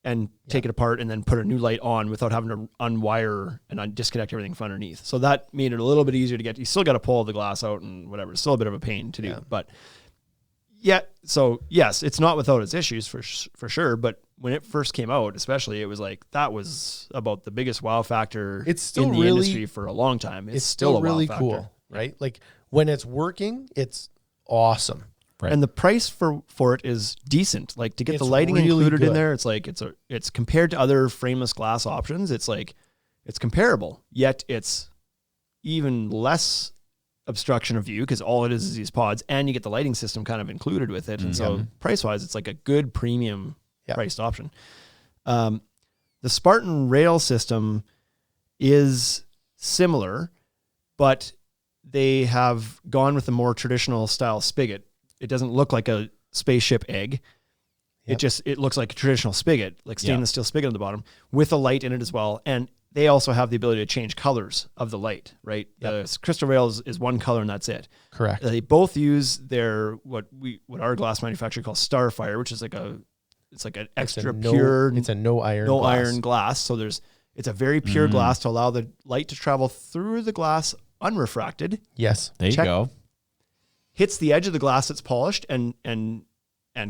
and take it apart and then put a new light on without having to unwire and disconnect everything from underneath. So that made it a little bit easier to get. You still got to pull the glass out and whatever. It's still a bit of a pain to do. But so yes, it's not without its issues for sure. But when it first came out, especially, it was like that was about the biggest wow factor in the industry for a long time. It's still a really wow factor. Cool, right? Like when it's working, it's awesome. Right. And the price for it is decent. Like to get the lighting really included in there, it's like it's compared to other frameless glass options. It's like it's comparable, yet it's even less obstruction of view because all it is these pods, and you get the lighting system kind of included with it. And so price wise, it's like a good premium priced option. The Spartan rail system is similar, but they have gone with a more traditional style spigot. It doesn't look like a spaceship egg. It looks like a traditional spigot, like stainless steel spigot on the bottom with a light in it as well. And they also have the ability to change colors of the light, right? Yep. The crystal rail is one color and that's it. Correct. They both use their what our glass manufacturer calls Starfire, which is like an extra pure. It's a no iron glass. So it's a very pure glass to allow the light to travel through the glass unrefracted. Yes. There you go. Hits the edge of the glass that's polished and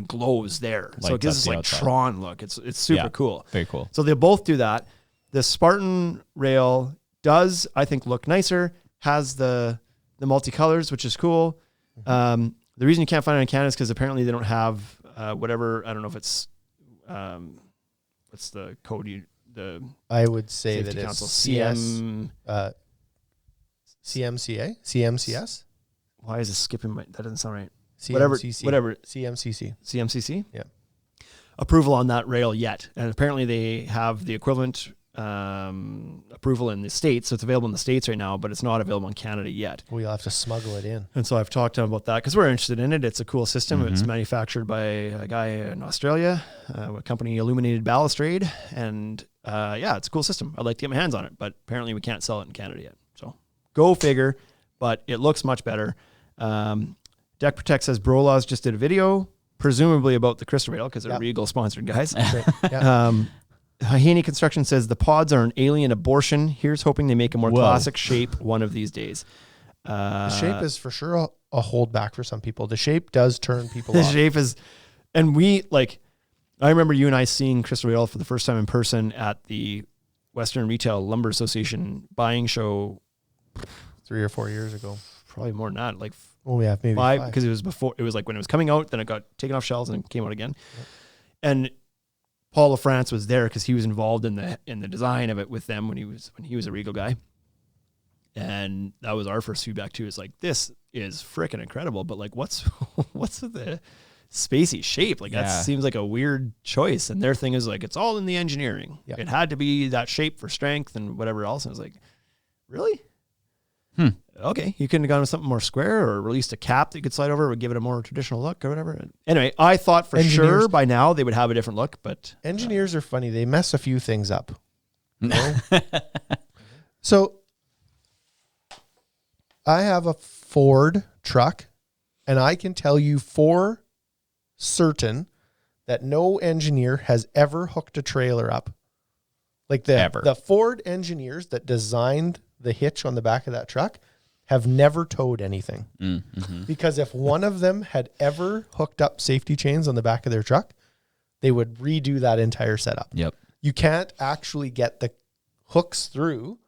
glows there. So it gives us like Tron look. It's super cool. Very cool. So they both do that. The Spartan rail does, I think, look nicer, has the multicolors, which is cool. The reason you can't find it in Canada is because apparently they don't have whatever, I don't know if it's, what's the code? I would say Safety that Council, CMCA? CMCS? Why is it skipping that doesn't sound right. CMCC. Whatever. CMCC. CMCC? Yeah. Approval on that rail yet. And apparently they have the equivalent approval in the States. So it's available in the States right now, but it's not available in Canada yet. We'll have to smuggle it in. And so I've talked to them about that because we're interested in it. It's a cool system. It's manufactured by a guy in Australia, a company Illuminated Balustrade. And it's a cool system. I'd like to get my hands on it, but apparently we can't sell it in Canada yet. So go figure, but it looks much better. Deck Protect says Brolaws just did a video, presumably about the Crystal Rail because they're Regal sponsored guys. Haney Construction says the pods are an alien abortion. Here's hoping they make a more classic shape one of these days. The shape is for sure a holdback for some people. The shape does turn people off. The shape is, and I remember you and I seeing Crystal Rail for the first time in person at the Western Retail Lumber Association buying show 3 or 4 years ago. Probably more than that. Like, maybe five. Because it was before. It was like when it was coming out, then it got taken off shelves and came out again. Yep. And Paul LaFrance was there because he was involved in the design of it with them when he was a Regal guy. And that was our first feedback too. It's like, this is freaking incredible, but like, what's the spacey shape? Like that seems like a weird choice. And their thing is like, it's all in the engineering. Yep. It had to be that shape for strength and whatever else. And I was like, really? Okay, you couldn't have gone with something more square or released a cap that you could slide over, would give it a more traditional look or whatever. Anyway, I thought for sure by now they would have a different look, but engineers are funny. They mess a few things up. You know? So I have a Ford truck, and I can tell you for certain that no engineer has ever hooked a trailer up. Like the Ford engineers that designed the hitch on the back of that truck have never towed anything. Because if one of them had ever hooked up safety chains on the back of their truck, they would redo that entire setup. Yep. You can't actually get the hooks through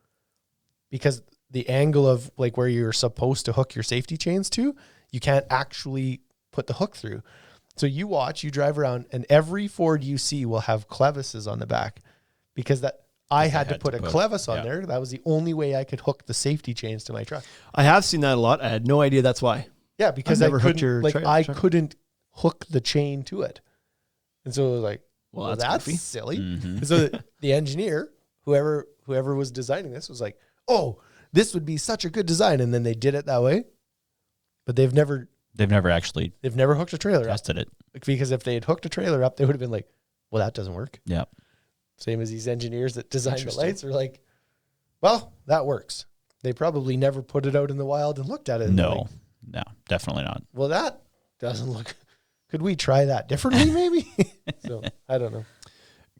because the angle of like where you're supposed to hook your safety chains to, you can't actually put the hook through. So you drive around, and every Ford you see will have clevises on the back because I had to put a clevis on there. That was the only way I could hook the safety chains to my truck. I have seen that a lot. I had no idea that's why. Yeah, because I couldn't hook the chain to it. And so it was like, well that's silly. So the engineer, whoever was designing this was like, oh, this would be such a good design. And then they did it that way. But they've never hooked a trailer tested up. Because if they had hooked a trailer up, they would have been like, well, that doesn't work. Yeah. Same as these engineers that design the lights are like, well, that works. They probably never put it out in the wild and looked at it. No, definitely not. Well, that doesn't look. Could we try that differently maybe? So I don't know.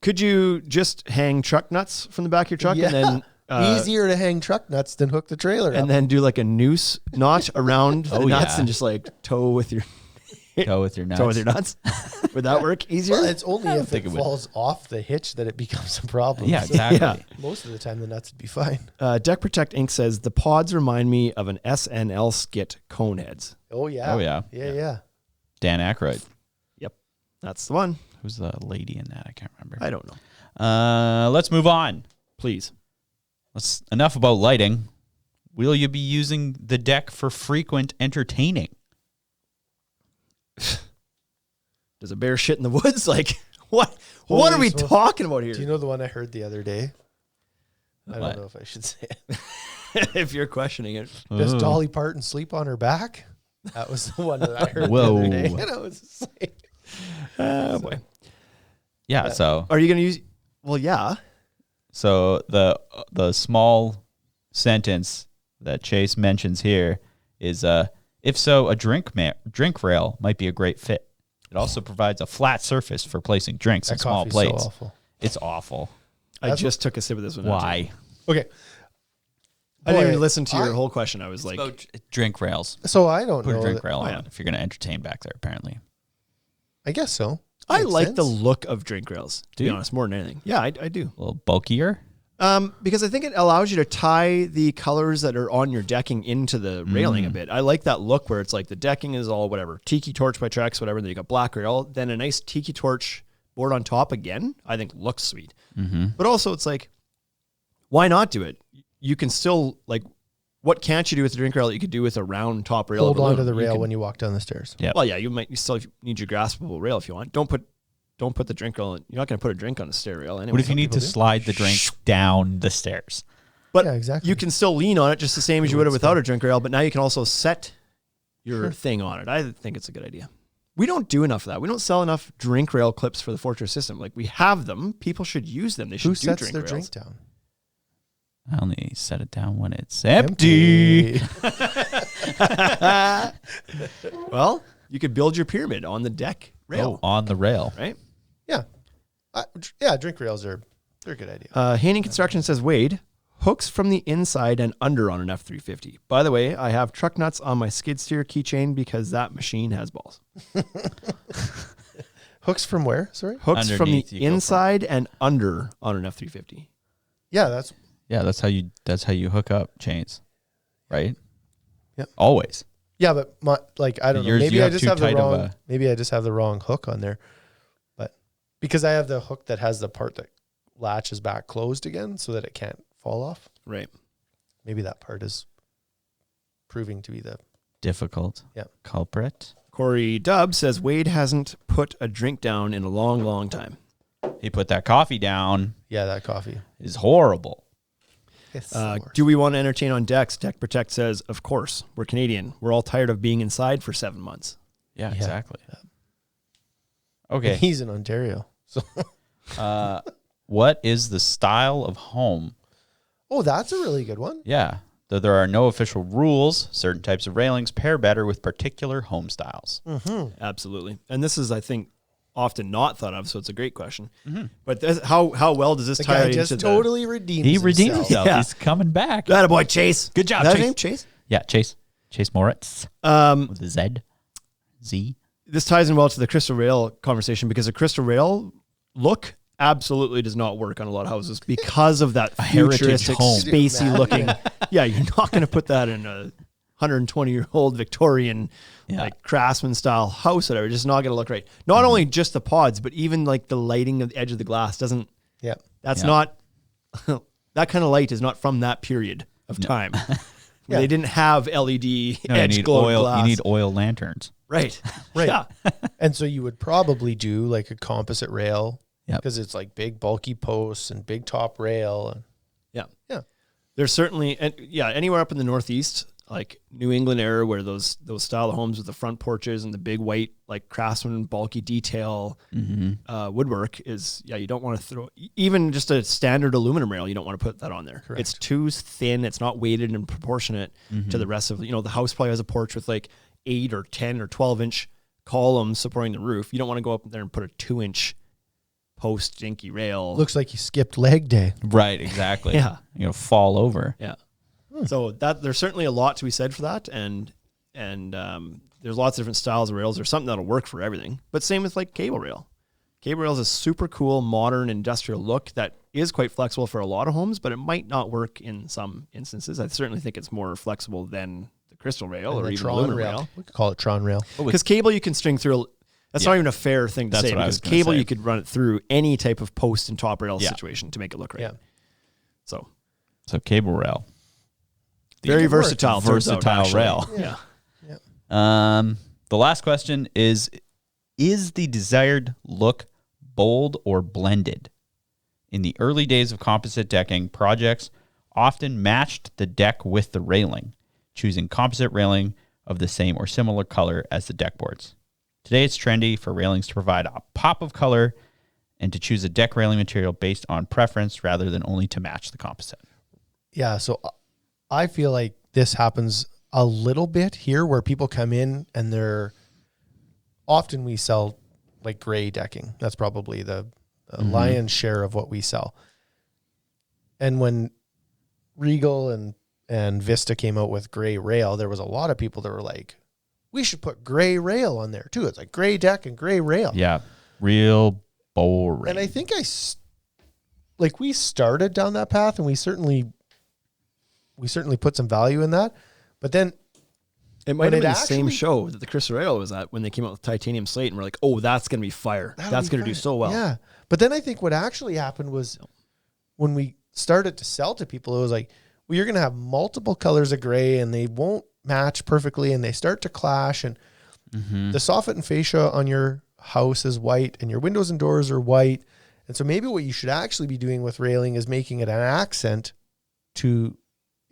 Could you just hang truck nuts from the back of your truck and then easier to hang truck nuts than hook the trailer and up. Then do like a noose knot around the nuts and just like tow with your nuts. Would that work easier? Well, it's only if it falls off the hitch that it bemes a problem. Yeah, exactly. Yeah. Most of the time, the nuts would be fine. Deck Protect Inc. says the pods remind me of an SNL skit, Coneheads. Oh yeah. Yeah. Dan Aykroyd. Yep, that's the one. Who's the lady in that? I can't remember. I don't know. Let's move on, please. Enough about lighting. Will you be using the deck for frequent entertaining? Does a bear shit in the woods? Like, what? What are we talking about here? Do you know the one I heard the other day? I don't know if I should say it. If you're questioning it. Does Dolly Parton sleep on her back? That was the one that I heard the other day. And I was just like, boy. Yeah. So Are you going to use? Well, yeah. So the small sentence that Chase mentions here is, if so, a drink rail might be a great fit. It also provides a flat surface for placing drinks in small plates. So awful. It's awful. I just took a sip of this one. Why? Okay. I didn't Boy, even listen to your whole question. I was like, About drink rails. So I don't Put know. a drink that- rail on yeah. if you're going to entertain back there, apparently. I guess so. I Makes like the sense. look of drink rails, to be you? honest, more than anything. Yeah, I do. A little bulkier. Because I think it allows you to tie the colors that are on your decking into the railing a bit. I like that look where it's like the decking is all whatever, tiki torch by Trex, whatever. Then you got black rail, then a nice tiki torch board on top again. I think looks sweet. But also, it's like, why not do it? You can still like, what can't you do with the drink rail that you could do with a round top rail? Hold of on to aluminum? the You rail can- when you walk down the stairs. Yeah. Well, yeah, you still need your graspable rail if you want. Don't put the drink rail. You're not going to put a drink on the stair rail anyway. What if you need to do. slide the drink down the stairs? But Yeah, exactly. you can still lean on it just the same as you would have without a drink rail, but now you can also set your thing on it. I think it's a good idea. We don't do enough of that. We don't sell enough drink rail clips for the Fortress system. Like, we have them. People should use them. They should Who do sets drink their rails. drink down? I only set it down when it's empty. Well, you could build your pyramid on the deck rail, On the rail. right? Yeah. Drink rails they're a good idea. Haney Construction says, Wade, hooks from the inside and under on an F350. By the way, I have truck nuts on my skid steer keychain because that machine has balls. Hooks from where? Sorry? Hooks from the Underneath, you go from- inside and under on an F350. Yeah, that's Yeah, that's how you hook up chains, right? Yep. Always. yeah, but I don't know. Yours- Maybe you I have just too have the tight of wrong. a- Maybe I just have the wrong hook on there, but because I have the hook that has the part that latches back closed again, so that it can't fall off. Right. Maybe that part is proving to be the Difficult. Yeah. Culprit. Corey Dubb says Wade hasn't put a drink down in a long, long time. He put that coffee down. that coffee. Is horrible. It's Do we want to entertain on decks? Deck Protect says, of course. We're Canadian. We're all tired of being inside for 7 months. Yeah, Yeah. exactly. Okay. He's in Ontario, so What is the style of home? oh, that's a really good one. Yeah. Though there are no official rules, certain types of railings pair better with particular home styles. Absolutely. And this is, I think, often not thought of, so it's a great question. But how well does this The tie guy into just the... totally redeemed. He redeemed himself. Yeah. He's coming back. Attaboy, Chase. Good job, Is that his Chase. name, Chase? Yeah, Chase Moritz with a Z. Z. This ties in well to the crystal rail conversation because a crystal rail look absolutely does not work on a lot of houses because of that heritage futuristic, home. spacey looking. Yeah, you're not going to put that in a 120-year-old Victorian, like craftsman style house. Whatever, it's just not going to look right. Not only just the pods, but even like the lighting of the edge of the glass doesn't. Yeah. That's Yeah. not that kind of light is not from that period of time. Yeah. They didn't have LED No, edge glow oil. glass. You need oil lanterns. Right. Right. Yeah. And so you would probably do like a composite rail Yep. because it's like big bulky posts and big top rail. Yeah. Yeah. There's certainly, and yeah, anywhere up in the Northeast, like New England area, where those style of homes with the front porches and the big white, like craftsman, bulky detail woodwork is, you don't want to throw, even just a standard aluminum rail, you don't want to put that on there. Correct. It's too thin. It's not weighted and proportionate to the rest of, the house probably has a porch with like 8 or 10 or 12 inch columns supporting the roof. You don't want to go up there and put a 2-inch post dinky rail. Looks like you skipped leg day. Right, exactly. Yeah. Fall over. Yeah. So that there's certainly a lot to be said for that, and there's lots of different styles of rails. There's something that'll work for everything. But same with like cable rail. Cable rail is a super cool, modern, industrial look that is quite flexible for a lot of homes, but it might not work in some instances. I certainly think it's more flexible than the crystal rail And or the even Tron aluminum rail. rail. We could call it Tron rail. Because cable you can string through. That's not even a fair thing to That's say, what I because was gonna cable say. you could run it through any type of post and top rail Yeah. situation to make it look right. Yeah. So So cable rail. very could work. versatile. turns out, Versatile actually. rail. Yeah. The last question is the desired look bold or blended? In the early days of composite decking, projects often matched the deck with the railing, choosing composite railing of the same or similar color as the deck boards. Today, it's trendy for railings to provide a pop of color and to choose a deck railing material based on preference rather than only to match the composite. Yeah, so I feel like this happens a little bit here where people come in and often we sell like gray decking. That's probably the lion's share of what we sell. And when Regal and Vista came out with gray rail, there was a lot of people that were like, we should put gray rail on there too. It's like gray deck and gray rail. Yeah, real boring. And I think we started down that path, and we certainly put some value in that. But then it might have been the same show that the Chris Rail was at when they came out with titanium slate, and we're like, oh, that's going to be fire. That's going to do so well. Yeah. But then I think what actually happened was when we started to sell to people, it was like, well, you're going to have multiple colors of gray and they won't match perfectly and they start to clash. And the soffit and fascia on your house is white and your windows and doors are white. And so maybe what you should actually be doing with railing is making it an accent to,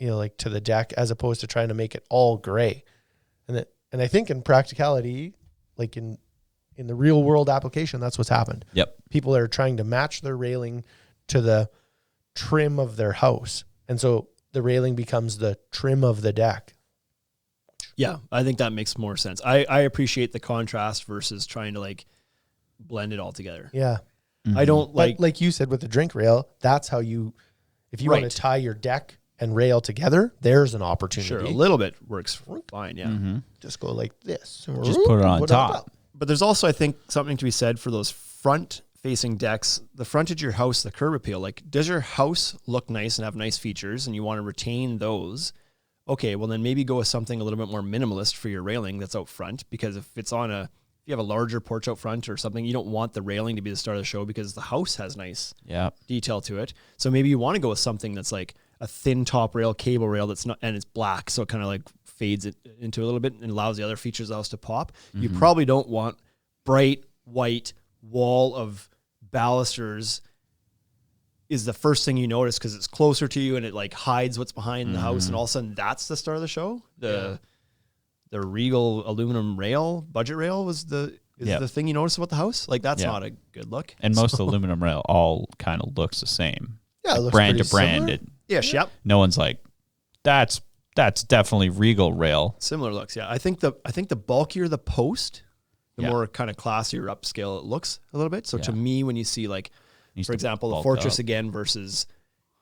like to the deck, as opposed to trying to make it all gray. And I think in practicality, like in the real world application, that's what's happened. Yep. People are trying to match their railing to the trim of their house. And so the railing becomes the trim of the deck. Yeah, I think that makes more sense. I appreciate the contrast versus trying to like blend it all together. Yeah. I don't like you said with the drink rail, that's how if you want to tie your deck and rail together, there's an opportunity. Sure, a little bit works fine, yeah. Just go like this. Just put it on top. But there's also, I think, something to be said for those front-facing decks, the frontage of your house, the curb appeal. Like, does your house look nice and have nice features, and you want to retain those? Okay, well, then maybe go with something a little bit more minimalist for your railing that's out front, because if you have a larger porch out front or something, you don't want the railing to be the star of the show because the house has nice detail to it. So maybe you want to go with something that's like a thin top rail, cable rail that's not, and it's black, so it kind of like fades it into a little bit and allows the other features of the house to pop. You probably don't want bright white wall of balusters is the first thing you notice because it's closer to you and it like hides what's behind the house, and all of a sudden that's the star of the show. The Regal aluminum rail, budget rail, is the thing you notice about the house. Like that's not a good look. And most aluminum rail all kind of looks the same. Yeah, like it looks brand to similar. brand. Yep. No one's like, that's definitely Regal rail. Similar looks. Yeah, I think the bulkier the post, the more kind of classier upscale it looks a little bit. So to me, when you see like, for example, the Fortress again versus,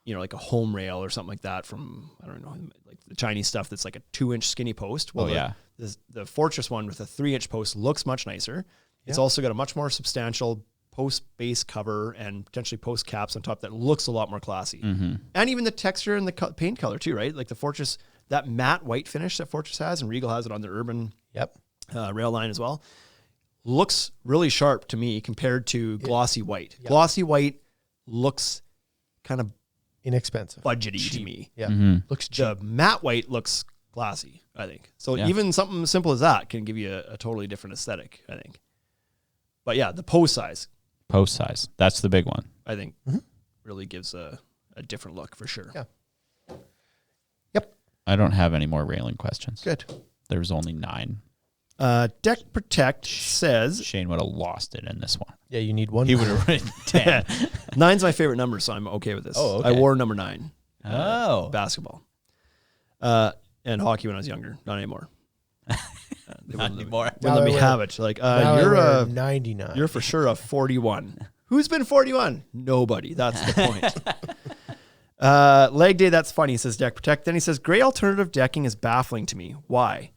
like a home rail or something like that from, I don't know, like the Chinese stuff that's like a 2-inch skinny post. Well, the Fortress one with a 3-inch post looks much nicer. It's also got a much more substantial post base cover and potentially post caps on top that looks a lot more classy. And even the texture and the paint color too, right? Like the Fortress, that matte white finish that Fortress has, and Regal has it on their Urban rail line as well, looks really sharp to me compared to glossy white. Glossy white looks kind of inexpensive, budgety to me. Looks cheap. The matte white looks classy, I think. So even something simple as that can give you a totally different aesthetic, I think. But yeah, the post size, that's the big one, I think. Really gives a different look for sure. Yep. I don't have any more railing questions. Good. There's only 9. Deck Protect says Shane would have lost it in this one. Yeah, you need one. He would have written 10. 9's my favorite number, so I'm okay with this. Oh, okay. I wore number 9. Basketball. And hockey when I was younger. Not anymore. Not anymore. Wouldn't let me have it. Like, you're a 99. You're for sure a 41. Who's been 41? Nobody. That's the point. Leg day, that's funny, says Deck Protect. Then he says, gray alternative decking is baffling to me. Why?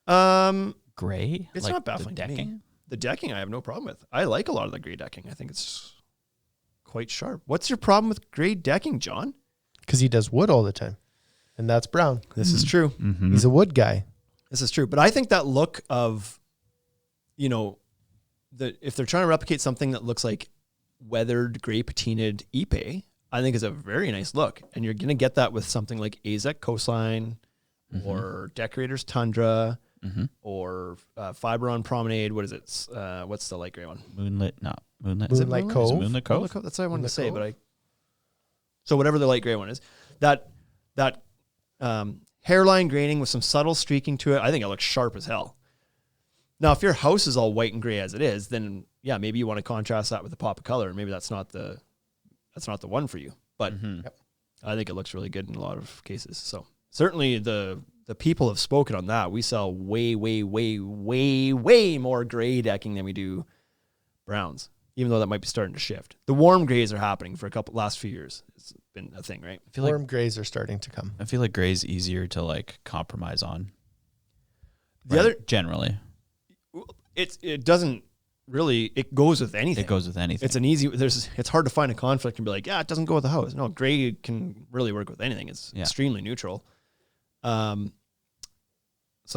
Gray? It's like not baffling to me. The decking I have no problem with. I like a lot of the gray decking. I think it's quite sharp. What's your problem with gray decking, John? Because he does wood all the time. And that's brown. This is true. He's a wood guy. This is true. But I think that look of, if they're trying to replicate something that looks like weathered gray patinaed Ipe, I think is a very nice look. And you're going to get that with something like Azek Coastline or Decorator's Tundra or Fiberon Promenade. What is it? What's the light gray one? Moonlit Cove. Is it Moonlit Cove? That's what I wanted to say, but so whatever the light gray one is, that hairline graining with some subtle streaking to it, I think it looks sharp as hell. Now, if your house is all white and gray as it is, then yeah, maybe you want to contrast that with a pop of color. Maybe that's not the one for you. But I think it looks really good in a lot of cases. So certainly the people have spoken on that. We sell way, way, way, way, way more gray decking than we do browns, even though that might be starting to shift. The warm grays are happening for last few years. It's been a thing, right? I feel Warm like grays are starting to come. I feel like gray's easier to like compromise on. The other generally, it doesn't really. It goes with anything. it goes with anything. It's an easy. It's hard to find a conflict and be like, yeah, it doesn't go with the house. No, gray can really work with anything. It's extremely neutral. So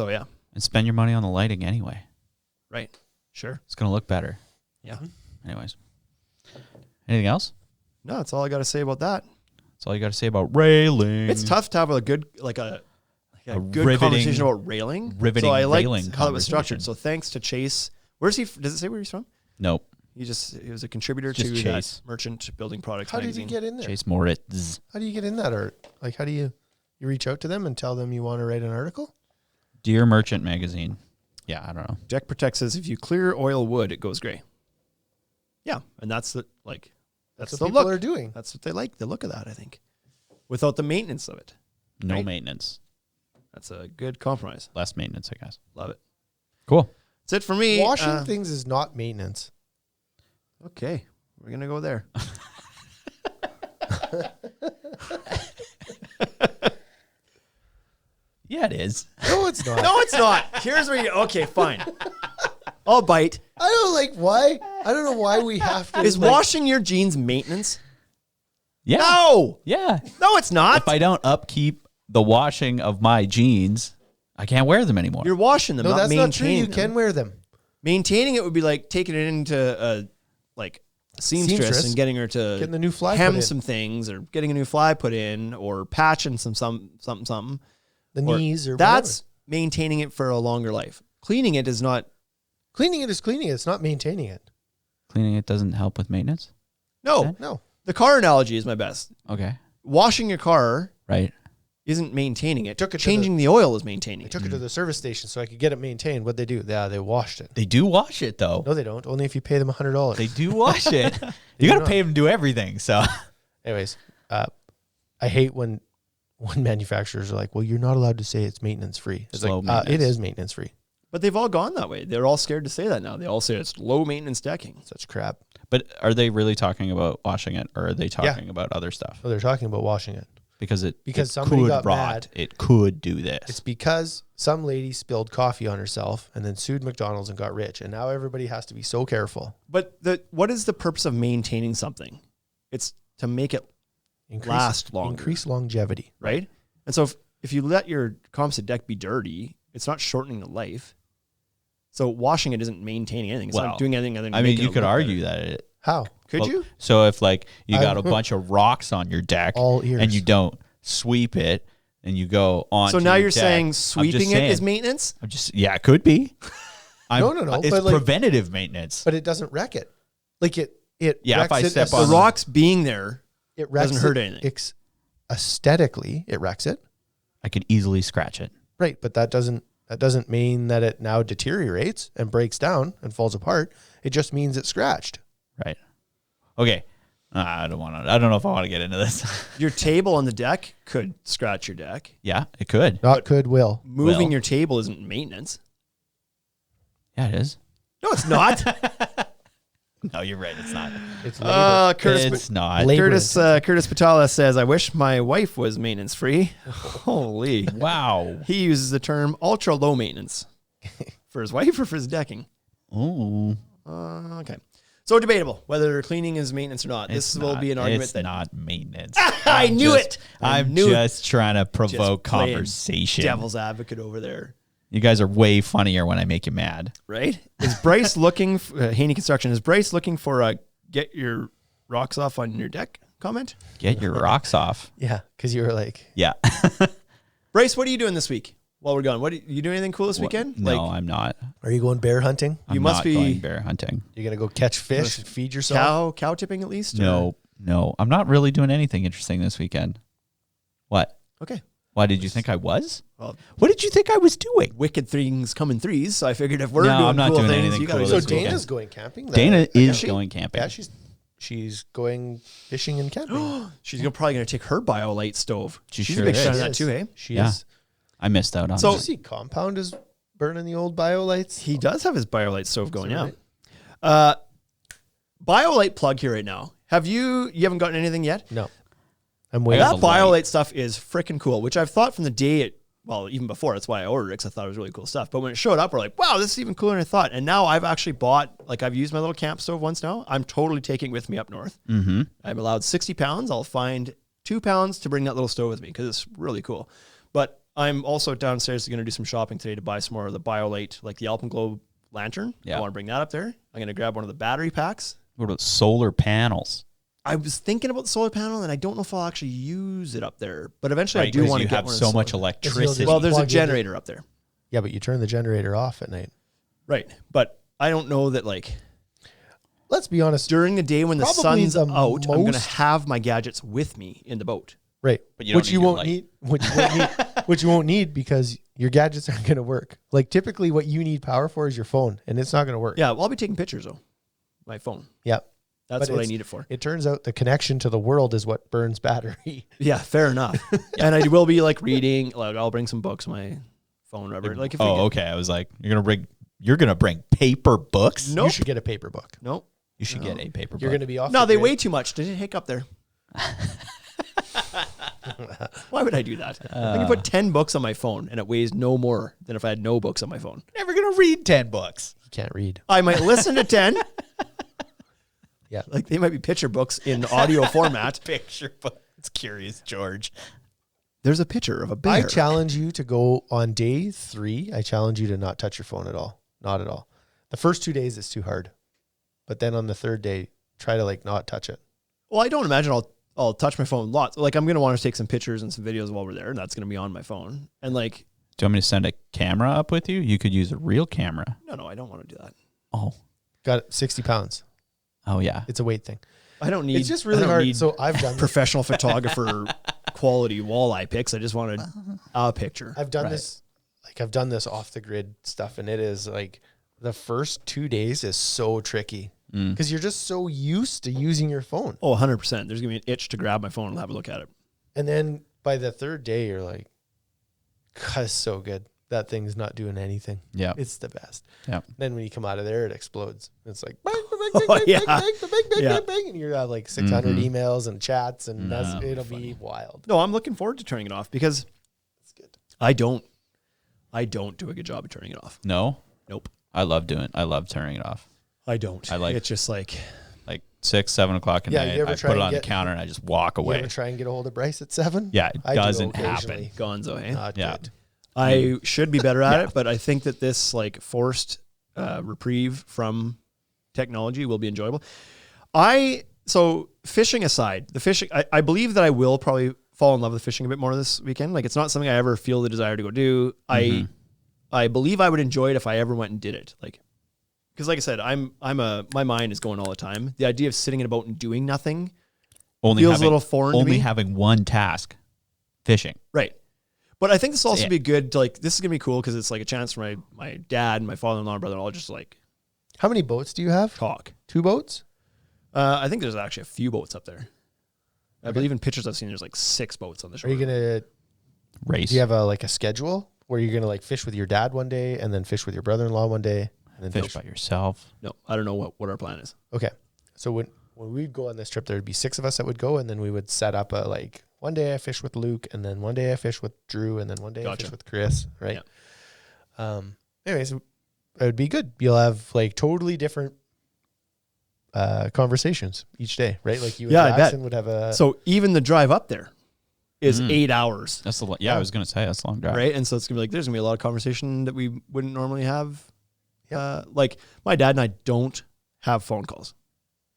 yeah, and spend your money on the lighting anyway. right. Sure. It's gonna look better. Yeah. Anyways, anything else? No, that's all I got to say about that. That's all you got to say about railing. It's tough to have a good good riveting- conversation about railing. riveting So I like railing how it was structured. conversation. So thanks to Chase. Where's he? Does it say where he's from? Nope. He was a contributor Just to Chase. that Merchant Building Products How did magazine. you get in there? Chase Moritz. How do you get in that art? Like, how do you reach out to them and tell them you want to write an article? Dear Merchant Magazine. Yeah, I don't know. Deck Protect says if you clear oil wood, it goes gray. Yeah, and that's the That's the what people look. are doing. That's what they like. The look of that, I think, without the maintenance of it. No Right. maintenance. That's a good compromise. Less maintenance, I guess. Love it. Cool. That's it for me. Washing things is not maintenance. Okay, we're gonna go there. Yeah, it is. No, it's not. No, it's not. Here's where you. Okay, fine. I'll bite. I don't like why. I don't know why we have to. Is like, washing your jeans maintenance? Yeah. No, Yeah. no, it's not. If I don't upkeep the washing of my jeans, I can't wear them anymore. You're washing them. No, not that's not true. maintaining You them. can wear them. Maintaining it would be like taking it into a seamstress and getting her to Getting the new fly put hem in. some things, or getting a new fly put in, or patching something. The Or- knees or that's maintaining it for a longer life. Cleaning it is not. cleaning it is cleaning it. It's not maintaining it. Cleaning it doesn't help with maintenance? No, Okay. No. the car analogy is my best. Okay. Washing your car Right. isn't maintaining it. Took it to Changing the oil is maintaining I it. took it to the service station so I could get it maintained. What'd they do? Yeah, they washed it. They do wash it, though. No, they don't. Only if you pay them $100. They do wash it. They You got do to pay them to do everything. So, Anyways, I hate when manufacturers are like, well, you're not allowed to say it's maintenance free. It's Slow like, maintenance. it is maintenance free. But they've all gone that way. They're all scared to say that now. They all say it's low maintenance decking. Such crap. but are they really talking about washing it, or are they talking about other stuff? Oh, they're talking about washing it. Because it somebody could got rot. mad. It could do this. It's because some lady spilled coffee on herself and then sued McDonald's and got rich. And now everybody has to be so careful. But what is the purpose of maintaining something? It's to make it last longer. Increase longevity. right? And so if you let your composite deck be dirty, it's not shortening the life. So washing it isn't maintaining anything. It's Well, not doing anything other than I mean, making you it could look argue better. that it. How? Could Well, you? So if like you got I- a bunch of rocks on your deck, All ears. and you don't sweep it, and you go on. So now your you're deck, saying I'm just sweeping it is saying- maintenance? I'm just it could be. No. It's but like- preventative maintenance. But it doesn't wreck it. Like it Yeah, if wrecks I it step as- on The rocks being there, it wrecks doesn't hurt it anything. Aesthetically, it wrecks it. I could easily scratch it. Right, but that doesn't mean that it now deteriorates and breaks down and falls apart. It just means it's scratched. Right. Okay. I don't know if I want to get into this. your table on the deck could scratch your deck. Yeah, it could. Not could, will. Moving Well. your table isn't maintenance. Yeah, it is. No, it's not. No, you're right. It's not. It's labor. It's not. Labor. Curtis Patala says, I wish my wife was maintenance free. Holy. Wow. He uses the term ultra low maintenance for his wife or for his decking. Ooh. Okay. So debatable whether cleaning is maintenance or not. This will be an argument it's that not maintenance. I knew it. I'm knew it. just trying to provoke Just playing conversation. Devil's advocate over there. You guys are way funnier when I make you mad. Right? Is Bryce looking, Haney Construction, is Bryce looking for a get your rocks off on your deck comment? Get your rocks off. Yeah, because you were like, Yeah. Bryce, what are you doing this week while we're gone? You doing anything cool this weekend? No, I'm not. are you going bear hunting? I'm must not be- going bear hunting. You're going to go catch fish and feed yourself? Cow tipping at least? or- No. I'm not really doing anything interesting this weekend. What? Okay. Why did you think I was? Well, what did you think I was doing? wicked things come in threes. So I figured if we're No, doing I'm not cool doing things, anything you gotta cool do So this something. weekend. Dana's going camping. Dana is she- going camping. Yeah, she's going fishing and camping. She's probably going to take her BioLite stove. She She's sure a big is. fan of that too, eh? She Yeah. is. I missed out on So- Did that. you see Compound is burning the old BioLites? He does have his BioLite stove going, Is yeah. that BioLite plug here right now. You haven't gotten anything yet? No. I'm waiting. got That the light. BioLite stuff is freaking cool, which I've thought from the day even before. That's why I ordered it, because I thought it was really cool stuff. But when it showed up, we're like, wow, this is even cooler than I thought. And now I've actually I've used my little camp stove once now. I'm totally taking it with me up north. Mm-hmm. I'm allowed 60 pounds. I'll find 2 pounds to bring that little stove with me because it's really cool. But I'm also downstairs going to do some shopping today to buy some more of the BioLite, like the Alpenglow lantern. Yeah. I want to bring that up there. I'm going to grab one of the battery packs. What about solar panels? I was thinking about the solar panel, and I don't know if I'll actually use it up there. But eventually, I Right, do 'cause want to you get have one of so the much solar- electricity. Well, there's a Plug into- generator up there, Yeah, but you turn the generator off at night. right? But I don't know that Let's be honest. during the day when the Probably sun's the out, I'm going to most- have my gadgets with me in the boat. Right. But you don't which need you your won't light. need. Which you won't need. Which you won't need because your gadgets aren't going to work. Like typically, what you need power for is your phone, and it's not going to work. Yeah, well, I'll be taking pictures though. My phone. Yeah. That's But what I it's- need it for. It turns out the connection to the world is what burns battery. Yeah, fair enough. And I will be like reading. Like I'll bring some books, my phone, whatever. Like if we get, okay. I was like, you're gonna bring paper books? Nope. You should get a paper book. Nope. You should get a paper book. You're going to be off. No, the they grid. weigh too much. Did it hiccup there? Why would I do that? I can put 10 books on my phone and it weighs no more than if I had no books on my phone. never gonna read 10 books. You can't read. I might listen to 10. Yeah. Like they might be picture books in audio format. Picture book. It's curious, George. There's a picture of a bear. I challenge you to go on day 3. I challenge you to not touch your phone at all. Not at all. The first 2 days is too hard, but then on the 3rd day, try to like not touch it. Well, I don't imagine I'll touch my phone lots. Like I'm going to want to take some pictures and some videos while we're there, and that's going to be on my phone. And like, Do you want me to send a camera up with you? You could use a real camera. no, I don't want to do that. Oh. Got 60 pounds. Oh yeah. It's a weight thing. I don't need. It's just I really don't hard. need So I've done professional photographer quality walleye pics. I just wanted a picture. I've done Right. this. Like I've done this off the grid stuff, and it is like the first 2 days is so tricky because you're just so used to using your phone, Oh, 100%. There's going to be an itch to grab my phone and have a look at it. and then by the 3rd day, you're like, "God, it's so good. That thing's not doing anything. Yeah. It's the best." Yeah. Then when you come out of there, it explodes. It's like bang, bang, Oh, bang, yeah. bang, bang, bang, bang, Yeah. bang, bang, and you have like 600 emails and chats, and it'll be wild. No, I'm looking forward to turning it off because It's good. I don't do a good job of turning it off. No? Nope. I love turning it off. I don't. I like- it's just like, Like 6, 7 o'clock at Yeah, night. you ever I try put it and on the get- counter and I just walk You away. ever try and get a hold of Bryce at 7? Yeah, it I do doesn't occasionally. happen. gonzo, eh? Not Yeah. good. I should be better at it, but I think that this like forced reprieve from technology will be enjoyable. So fishing aside, I believe that I will probably fall in love with fishing a bit more this weekend. Like it's not something I ever feel the desire to go do. I believe I would enjoy it if I ever went and did it. Like, because like I said, my mind is going all the time. The idea of sitting in a boat and doing nothing feels a little foreign to Only me. having one task, fishing. Right. But I think this will also Yeah. be good to like, this is going to be cool because it's like a chance for my dad and my father-in-law and brother-in-law just like How many boats do you have? talk. 2 boats? I think there's actually a few boats up there. I believe in pictures I've seen there's like 6 boats on the Are shore. you gonna? Race. Do you have a schedule where you're gonna like fish with your dad one day and then fish with your brother-in-law one day and then fish by yourself. No, I don't know what our plan is. Okay, so when we'd go on this trip, there'd be 6 of us that would go, and then we would set up a like one day I fish with Luke, and then one day I fish with Drew, and then one day I Gotcha. fish with Chris. Right. Anyways, it would be good. You'll have like totally different conversations each day, right? Like you and Yeah, I bet. Jackson would have a So even the drive up there is 8 hours, That's I was gonna say that's a long drive. right? And so it's gonna be like there's gonna be a lot of conversation that we wouldn't normally have. Yeah. Like my dad and I don't have phone calls.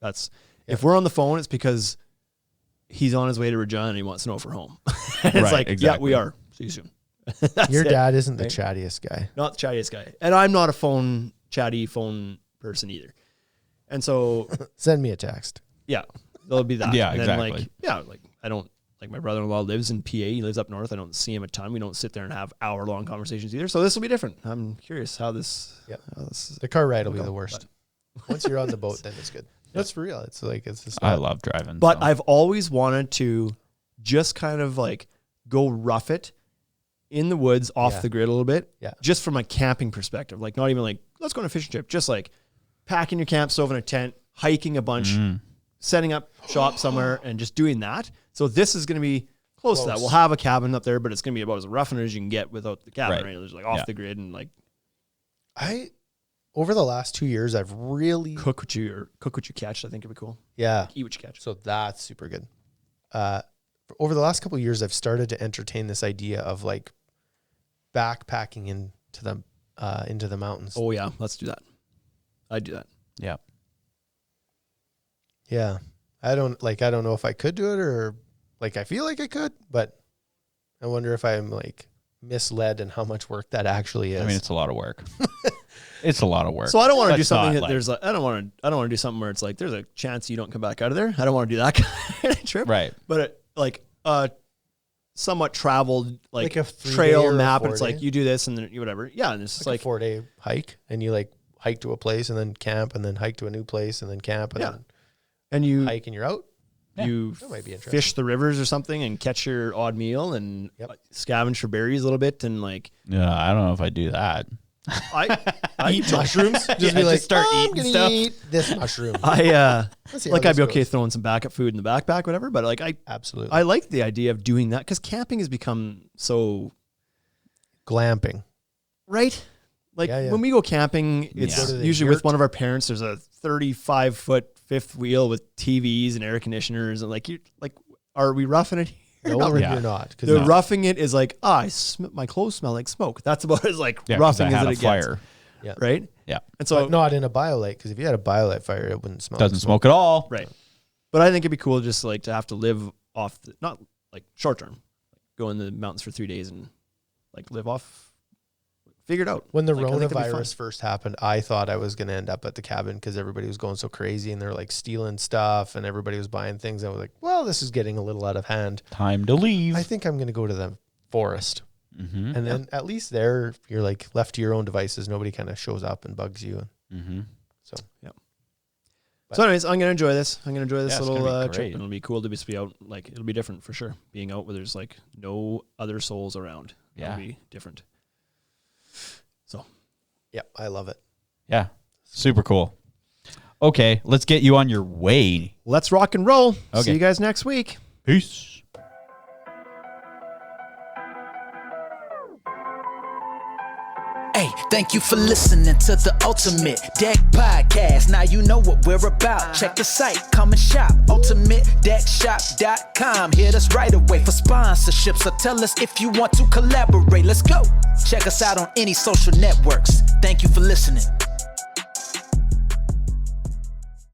That's if we're on the phone, it's because he's on his way to Regina and he wants to know if we're home. And it's Right, like, yeah, exactly. we are. See you soon. That's your it. dad isn't the Right. chattiest guy. Not the chattiest guy, and I'm not a chatty phone person either. And so Send me a text. yeah, there'll be that. Yeah, And then, exactly. like I don't like my brother-in-law lives in PA. He lives up north. I don't see him a ton. We don't sit there and have hour-long conversations either. So this will be different. I'm curious how this. Yep. How this The car ride will be the worst. Once you're on the boat, then it's good. That's for real. It's like it's just. I love driving, but so. I've always wanted to just kind of like go rough it in the woods off the grid a little bit. Yeah. Just from a camping perspective, like not even like let's go on a fishing trip. Just like packing your camp stove in a tent, hiking a bunch, setting up shop somewhere, and just doing that. So this is going to be close to that. We'll have a cabin up there, but it's going to be about as rough as you can get without the cabin. Right? There's like off the grid and like. Over the last 2 years, I've really cook what you catch. I think it'd be cool. Yeah, like eat what you catch. So that's super good. Over the last couple of years, I've started to entertain this idea of like backpacking into the mountains. Oh yeah, let's do that. I'd do that. Yeah. Yeah. I don't know if I could do it or like I feel like I could, but I wonder if I'm like misled in how much work that actually is. I mean, it's a lot of work. It's a lot of work. So I don't want to do something that there's like, I don't want to do something where it's like there's a chance you don't come back out of there. I don't want to do that kind of trip. Right. But like somewhat traveled like a trail map, and it's like you do this and then whatever. Yeah, and it's just like a 4-day hike, and you like hike to a place and then camp and then hike to a new place and then camp and then and you hike and you're out. You fish the rivers or something and catch your odd meal and scavenge for berries a little bit and like. Yeah, I don't know if I do that. I eat mushrooms. Just be like, start eating stuff. Eat this mushroom. I'd be okay throwing some backup food in the backpack, whatever. But like absolutely, I like the idea of doing that because camping has become so glamping, right? Like when we go camping, it's usually with one of our parents. There's a 35-foot fifth wheel with TVs and air conditioners, and like are we roughing it? No, you're not. The roughing it is like, my clothes smell like smoke. That's about as like roughing as it fire. Gets. Yeah. Right? Yeah. And so, but not in a BioLite, because if you had a BioLite fire, it wouldn't smell. Doesn't smoke at all. Right. But I think it'd be cool just like to have to live off, not like short term, go in the mountains for 3 days and like live off. Figure it out. When the coronavirus first happened, I thought I was going to end up at the cabin because everybody was going so crazy and they're like stealing stuff and everybody was buying things. I was like, well, this is getting a little out of hand. Time to leave. I think I'm going to go to the forest. Mm-hmm. And then at least there, you're like left to your own devices. Nobody kind of shows up and bugs you. Mm-hmm. So, yeah. So anyways, I'm going to enjoy this. I'm going to enjoy this little trip. And it'll be cool to be out. Like, it'll be different for sure. Being out where there's like no other souls around. Yeah. It'll be different. So, yeah, I love it. Yeah, super cool. Okay, let's get you on your way. Let's rock and roll. Okay. See you guys next week. Peace. Hey, thank you for listening to the Ultimate Deck Podcast. Now you know what we're about. Check the site, come and shop. UltimateDeckShop.com. Hit us right away for sponsorships or tell us if you want to collaborate. Let's go. Check us out on any social networks. Thank you for listening.